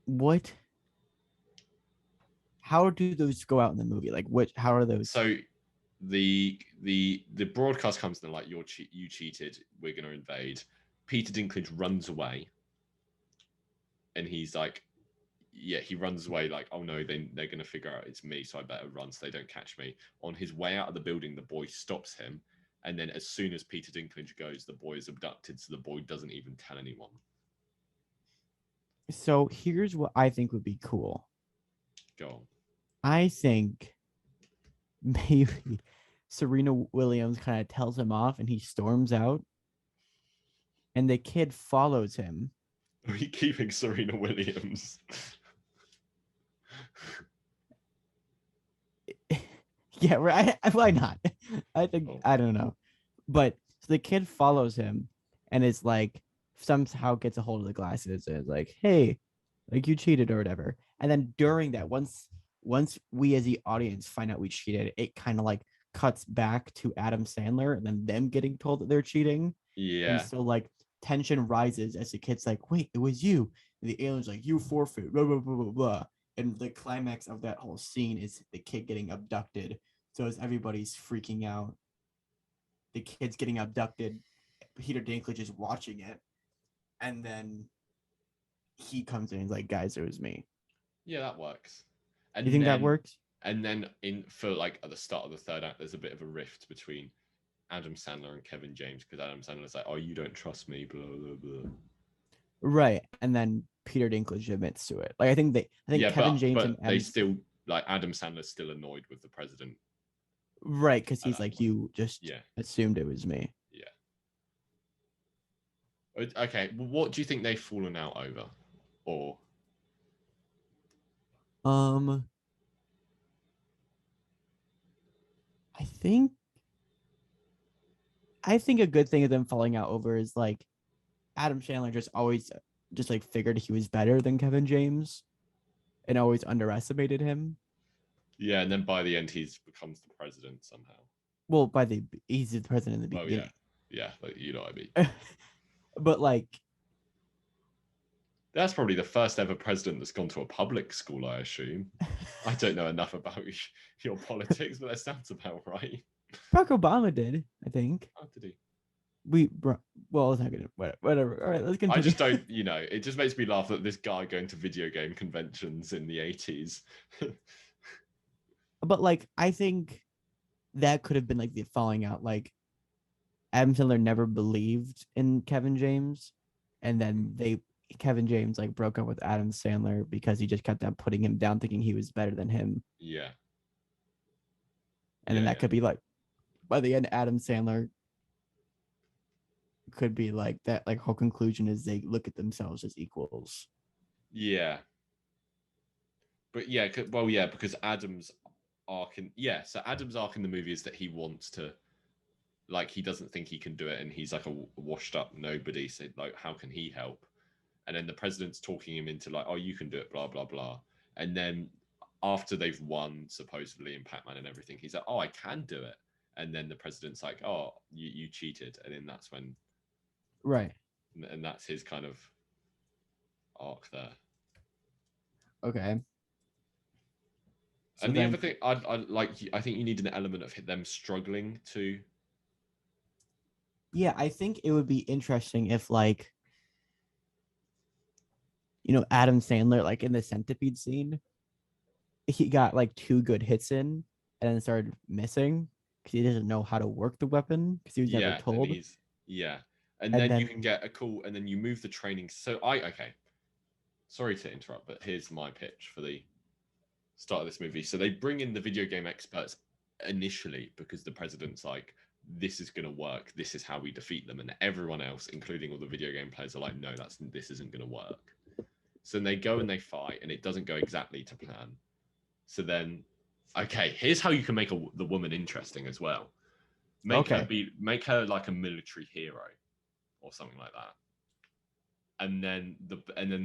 Speaker 1: What? How do those go out in the movie? Like, what? How are those?
Speaker 2: So the broadcast comes and like you cheated. We're gonna invade. Peter Dinklage runs away, and he's like, yeah, he runs away like, oh no, they're gonna figure out it's me, so I better run so they don't catch me. On his way out of the building, the boy stops him, and then as soon as Peter Dinklage goes, the boy is abducted, so the boy doesn't even tell anyone.
Speaker 1: So here's what I think would be cool.
Speaker 2: Go on.
Speaker 1: I think maybe Serena Williams kind of tells him off and he storms out, and the kid follows him.
Speaker 2: Are we keeping Serena Williams?
Speaker 1: Yeah, right. Why not? I think I don't know, but so the kid follows him and is like somehow gets a hold of the glasses and is like, "Hey, like you cheated or whatever." And then during that, once we as the audience find out we cheated, it kind of like cuts back to Adam Sandler and then them getting told that they're cheating.
Speaker 2: Yeah.
Speaker 1: And so like tension rises as the kid's like, "Wait, it was you." And the alien's like, "You forfeit." Blah blah blah blah blah. And the climax of that whole scene is the kid getting abducted. So as everybody's freaking out, the kid's getting abducted. Peter Dinklage is watching it, and then he comes in and he's like, "Guys, it was me."
Speaker 2: Yeah, that works. And
Speaker 1: you think
Speaker 2: then,
Speaker 1: that works?
Speaker 2: And then for like at the start of the third act, there's a bit of a rift between Adam Sandler and Kevin James because Adam Sandler's like, "Oh, you don't trust me," blah blah blah.
Speaker 1: Right, and then Peter Dinklage admits to it. Like I think Kevin James and
Speaker 2: they still like Adam Sandler's still annoyed with the president.
Speaker 1: Right, because he's like, "You just assumed it was me."
Speaker 2: Yeah. Okay, well, what do you think they've fallen out over, or?
Speaker 1: I think a good thing of them falling out over is like Adam Sandler just always just like figured he was better than Kevin James and always underestimated him.
Speaker 2: Yeah, and then by the end he becomes the president somehow.
Speaker 1: Well, he's the president in the beginning.
Speaker 2: Yeah, like, you know what I mean.
Speaker 1: But like
Speaker 2: that's probably the first ever president that's gone to a public school, I assume. I don't know enough about your politics, but that sounds about right.
Speaker 1: Barack Obama did, I think.
Speaker 2: How did he?
Speaker 1: Well, it's not gonna whatever. All right, let's continue.
Speaker 2: I just don't, it just makes me laugh that this guy going to video game conventions in the 80s.
Speaker 1: But like, I think that could have been like the falling out. Like, Adam Sandler never believed in Kevin James, and then Kevin James like broke up with Adam Sandler because he just kept on putting him down, thinking he was better than him.
Speaker 2: Yeah.
Speaker 1: And then that could be like, by the end, Adam Sandler could be like that. Like, whole conclusion is they look at themselves as equals.
Speaker 2: Yeah. But yeah, well, yeah, because Adam's arc so Adam's arc in the movie is that he wants to, like, he doesn't think he can do it, and he's like a washed up nobody. So like, how can he help? And then the president's talking him into like, oh, you can do it, blah blah blah. And then after they've won supposedly in Pac-Man and everything, he's like, oh, I can do it. and then the president's like, "Oh, you cheated," and then that's when,
Speaker 1: Right.
Speaker 2: and that's his kind of arc there.
Speaker 1: Okay. So
Speaker 2: And the
Speaker 1: then,
Speaker 2: other thing, I like, I think you need an element of them struggling to.
Speaker 1: yeah, I think it would be interesting if like, you know, Adam Sandler, like in the centipede scene, he got like 2 good hits in and then started missing because he doesn't know how to work the weapon because he was never
Speaker 2: Yeah, and
Speaker 1: told.
Speaker 2: he's yeah, and
Speaker 1: And
Speaker 2: then you can
Speaker 1: then
Speaker 2: get a call, and then you move the training. So I okay, sorry to interrupt, but here's my pitch for the start of this movie. So they bring in the video game experts initially because the president's like, this is going to work. This is how we defeat them. And everyone else, including all the video game players, are like, no, this isn't going to work. So then they go and they fight, and it doesn't go exactly to plan. So then, okay, here's how you can make the woman interesting as well. Make her like a military hero or something like that. And then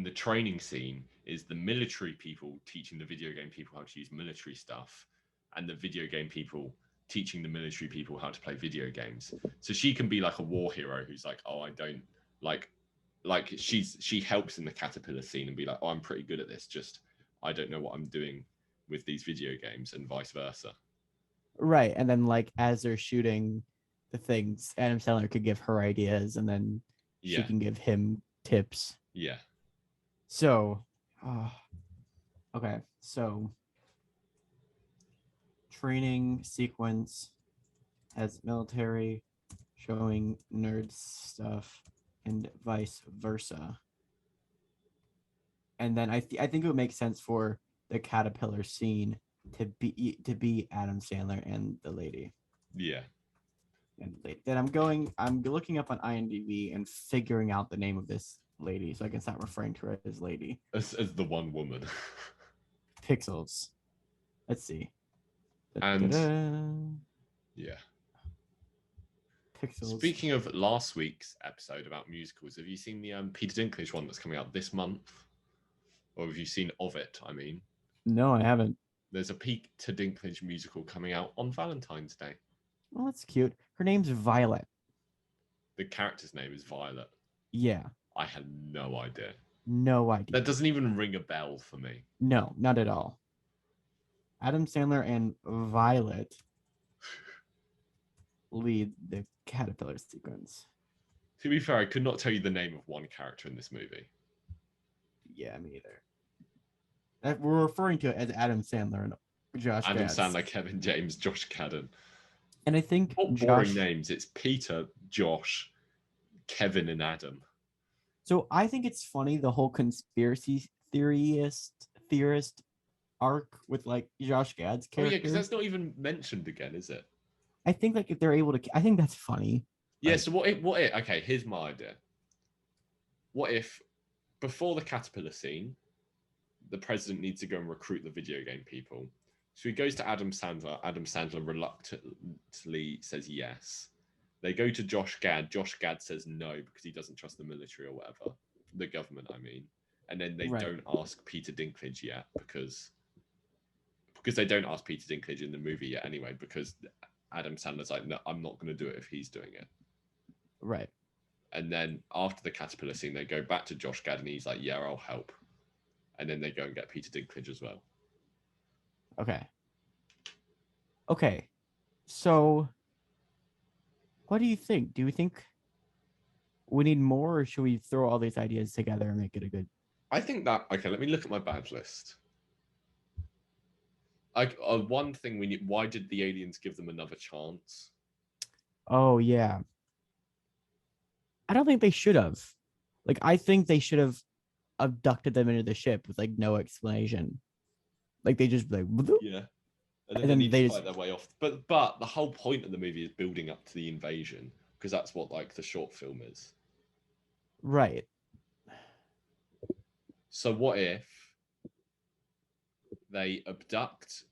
Speaker 2: the training scene is the military people teaching the video game people how to use military stuff, and the video game people teaching the military people how to play video games. So she can be like a war hero who's like, oh, I don't like she helps in the caterpillar scene and be like, oh, I'm pretty good at this, just I don't know what I'm doing with these video games, and vice versa.
Speaker 1: right, and then like as they're shooting the things, Adam Sandler could give her ideas, and then she
Speaker 2: Yeah,
Speaker 1: can give him tips.
Speaker 2: yeah,
Speaker 1: So, okay, so training sequence has military showing nerd stuff and vice versa. And then I think it would make sense for the caterpillar scene to be Adam Sandler and the lady.
Speaker 2: yeah.
Speaker 1: And then I'm looking up on IMDb and figuring out the name of this lady so I can stop referring to her as lady.
Speaker 2: As the one woman.
Speaker 1: Pixels. Let's see.
Speaker 2: And
Speaker 1: Da-da-da.
Speaker 2: yeah.
Speaker 1: Pixels.
Speaker 2: Speaking of last week's episode about musicals, have you seen the Peter Dinklage one that's coming out this month? Or have you seen of it? I mean,
Speaker 1: No, I haven't.
Speaker 2: there's a Peter Dinklage musical coming out on Valentine's Day.
Speaker 1: Oh, that's cute. Her name's Violet.
Speaker 2: The character's name is Violet.
Speaker 1: Yeah.
Speaker 2: I had no idea.
Speaker 1: No idea.
Speaker 2: That doesn't even ring a bell for me.
Speaker 1: No, not at all. Adam Sandler and Violet lead the caterpillar sequence.
Speaker 2: To be fair, I could not tell you the name of one character in this movie.
Speaker 1: Yeah, me either. We're referring to it as Adam Sandler and Josh
Speaker 2: Adam
Speaker 1: Gads.
Speaker 2: Sandler, Kevin James, Josh Gadden.
Speaker 1: And I think
Speaker 2: what boring names. It's Peter, Josh, Kevin, and Adam.
Speaker 1: So I think it's funny, the whole conspiracy theorist arc with like Josh Gad's character.
Speaker 2: Oh yeah, because that's not even mentioned again, is it?
Speaker 1: I think like if they're able to, I think that's funny.
Speaker 2: Yeah. Like, so what if? Okay, here's my idea. What if before the caterpillar scene, the president needs to go and recruit the video game people? So he goes to Adam Sandler. Adam Sandler reluctantly says yes. They go to Josh Gad. Josh Gad says no because he doesn't trust the military or whatever. The government, I mean. And then they don't ask Peter Dinklage yet because they don't ask Peter Dinklage in the movie yet anyway, because Adam Sandler's like, no, I'm not going to do it if he's doing it.
Speaker 1: Right.
Speaker 2: And then after the caterpillar scene, they go back to Josh Gad and he's like, yeah, I'll help. And then they go and get Peter Dinklage as well.
Speaker 1: Okay. So what do you think? Do you think we need more, or should we throw all these ideas together and make it a good?
Speaker 2: I think that, okay, let me look at my badge list. One thing we need, why did the aliens give them another chance?
Speaker 1: Oh, yeah. I don't think they should have. Like, I think they should have abducted them into the ship with like no explanation. Like they just like,
Speaker 2: yeah. And then they fight their way off. But the whole point of the movie is building up to the invasion, because that's what like the short film is.
Speaker 1: Right.
Speaker 2: So what if they abduct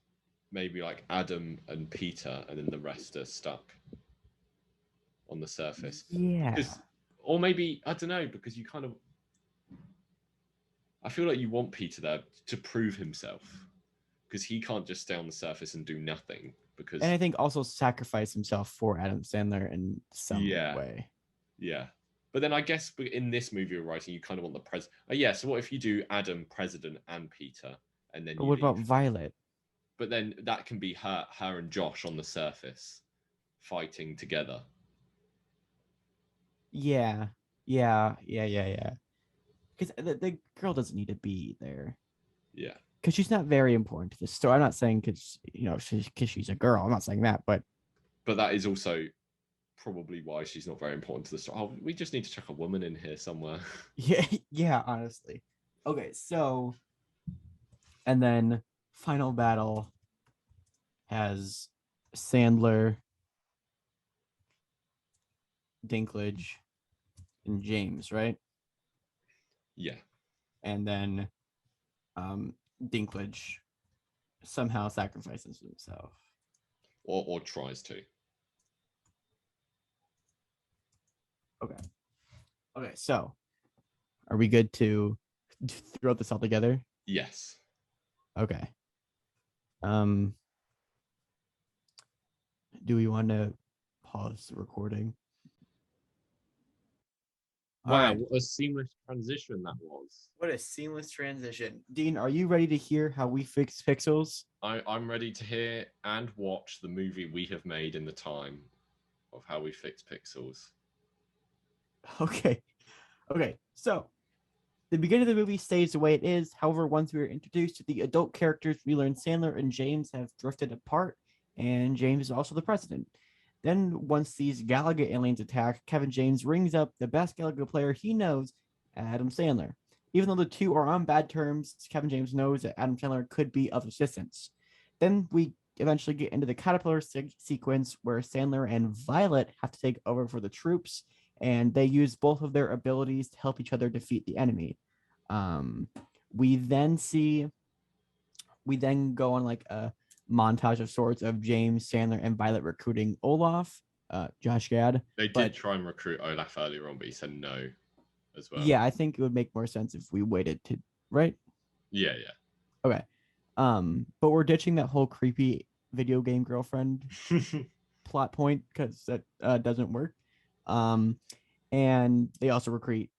Speaker 2: maybe like Adam and Peter, and then the rest are stuck on the surface?
Speaker 1: Yeah.
Speaker 2: Or maybe, I don't know, because you kind of, I feel like you want Peter there to prove himself, because he can't just stay on the surface and do nothing, because
Speaker 1: And I think also sacrifice himself for Adam Sandler in some
Speaker 2: yeah,
Speaker 1: way.
Speaker 2: yeah. But then I guess in this movie you're writing, you kind of want the president. Yeah. So what if you do Adam president and Peter, and then
Speaker 1: But
Speaker 2: you
Speaker 1: what about
Speaker 2: leave?
Speaker 1: Violet?
Speaker 2: But then that can be her and Josh on the surface fighting together.
Speaker 1: Yeah. Because the girl doesn't need to be there.
Speaker 2: Yeah.
Speaker 1: Because she's not very important to the story. I'm not saying because she's a girl. I'm not saying that, but
Speaker 2: that is also probably why she's not very important to the story. Oh, we just need to chuck a woman in here somewhere.
Speaker 1: yeah, honestly. Okay, so and then final battle has Sandler, Dinklage, and James, right?
Speaker 2: Yeah.
Speaker 1: And then Dinklage somehow sacrifices himself.
Speaker 2: Or tries to.
Speaker 1: Okay, so are we good to throw this all together?
Speaker 2: Yes.
Speaker 1: Okay. Um, do we want to pause the recording?
Speaker 2: Wow, what a seamless transition that was.
Speaker 1: What a seamless transition. Dean, are you ready to hear how we fix pixels?
Speaker 2: I'm ready to hear and watch the movie we have made in the time of how we fix pixels.
Speaker 1: Okay. Okay. So the beginning of the movie stays the way it is. However, once we are introduced to the adult characters, we learn Sandler and James have drifted apart, and James is also the president. Then, once these Galaga aliens attack, Kevin James rings up the best Galaga player he knows, Adam Sandler. Even though the two are on bad terms, Kevin James knows that Adam Sandler could be of assistance. Then we eventually get into the Caterpillar sequence where Sandler and Violet have to take over for the troops, and they use both of their abilities to help each other defeat the enemy. Um, we then go on like a montage of sorts of James, Sandler, and Violet recruiting Olaf, Josh Gad.
Speaker 2: They did try and recruit Olaf earlier on, but he said no as well.
Speaker 1: Yeah, I think it would make more sense if we waited to, right?
Speaker 2: Yeah.
Speaker 1: Okay. But we're ditching that whole creepy video game girlfriend plot point because that doesn't work. And they also recruit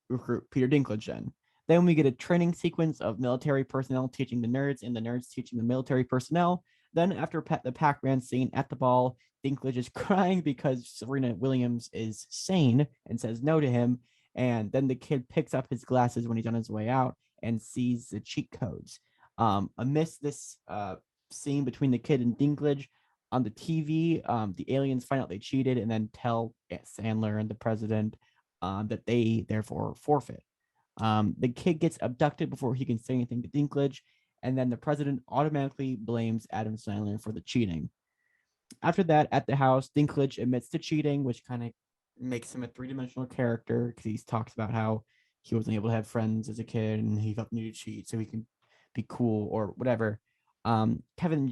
Speaker 1: Peter Dinklage then. Then we get a training sequence of military personnel teaching the nerds and the nerds teaching the military personnel. Then after the Pac-Man scene at the ball, Dinklage is crying because Serena Williams is sane and says no to him. And then the kid picks up his glasses when he's on his way out and sees the cheat codes. Amidst this scene between the kid and Dinklage on the TV, the aliens find out they cheated and then tell Sandler and the president that they therefore forfeit. The kid gets abducted before he can say anything to Dinklage, and then the president automatically blames Adam Sandler for the cheating. After that, at the house, Dinklage admits to cheating, which kind of makes him a three-dimensional character because he talks about how he wasn't able to have friends as a kid and he felt the need to cheat so he can be cool or whatever. Kevin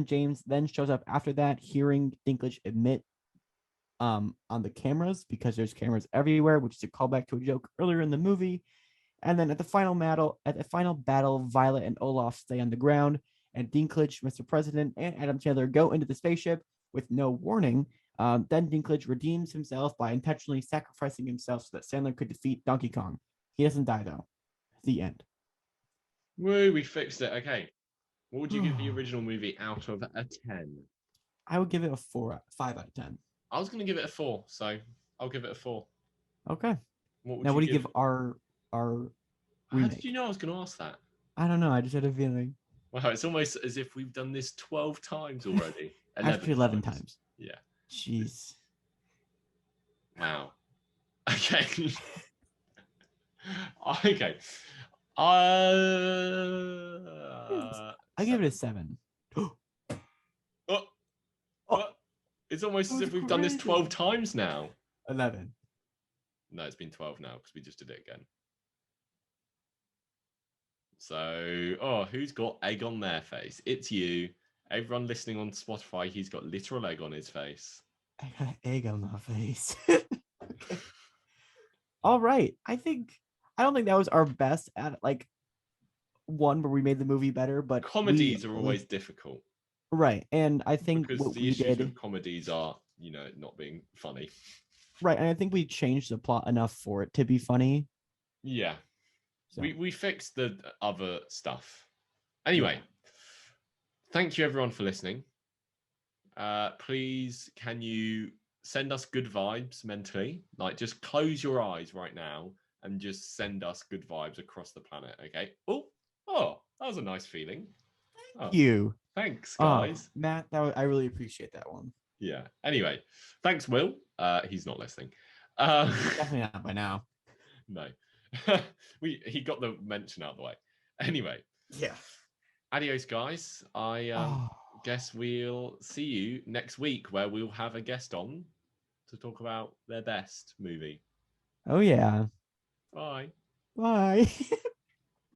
Speaker 1: James then shows up after that, hearing Dinklage admit on the cameras because there's cameras everywhere, which is a callback to a joke earlier in the movie. And then at the final battle, Violet and Olaf stay on the ground, and Dinklage, Mr. President, and Adam Sandler go into the spaceship with no warning. Then Dinklage redeems himself by intentionally sacrificing himself so that Sandler could defeat Donkey Kong. He doesn't die though. The end.
Speaker 2: Woo, we fixed it. Okay. What would you give the original movie out of a 10?
Speaker 1: I would give it a 5 out of 10.
Speaker 2: I was going to give it a 4, so I'll give it a 4.
Speaker 1: Okay.
Speaker 2: What
Speaker 1: do you give our remake?
Speaker 2: How did you know I was going to ask that?
Speaker 1: I don't know. I just had a feeling.
Speaker 2: Wow, it's almost as if we've done this 12 times already.
Speaker 1: Actually, 11 times.
Speaker 2: Yeah.
Speaker 1: Jeez.
Speaker 2: Wow. Okay. Okay.
Speaker 1: I give it a 7.
Speaker 2: It's almost as if we've done this 12 times now.
Speaker 1: 11.
Speaker 2: No, it's been 12 now because we just did it again. So, who's got egg on their face? It's you. Everyone listening on Spotify, he's got literal egg on his face.
Speaker 1: I got egg on my face. All right. I don't think that was our best at like one where we made the movie better, but
Speaker 2: comedies are always difficult.
Speaker 1: Right. And I think
Speaker 2: because
Speaker 1: what
Speaker 2: the
Speaker 1: we
Speaker 2: issues with
Speaker 1: did,
Speaker 2: comedies are, you know, not being funny.
Speaker 1: right. And I think we changed the plot enough for it to be funny.
Speaker 2: Yeah,
Speaker 1: So,
Speaker 2: we fixed the other stuff.
Speaker 1: yeah.
Speaker 2: Anyway, thank you everyone for listening. Please, can you send us good vibes mentally? Like, just close your eyes right now and just send us good vibes across the planet. Okay. Oh, that was a nice feeling. Oh,
Speaker 1: You.
Speaker 2: thanks,
Speaker 1: Oh,
Speaker 2: guys.
Speaker 1: Matt, I really appreciate that one.
Speaker 2: Yeah. Anyway, thanks, Will. He's not listening.
Speaker 1: Definitely not by now.
Speaker 2: No. He got the mention out of the way. Anyway,
Speaker 1: Yeah.
Speaker 2: adios, guys. I
Speaker 1: Oh,
Speaker 2: guess we'll see you next week where we'll have a guest on to talk about their best movie.
Speaker 1: oh yeah.
Speaker 2: Bye.
Speaker 1: Bye.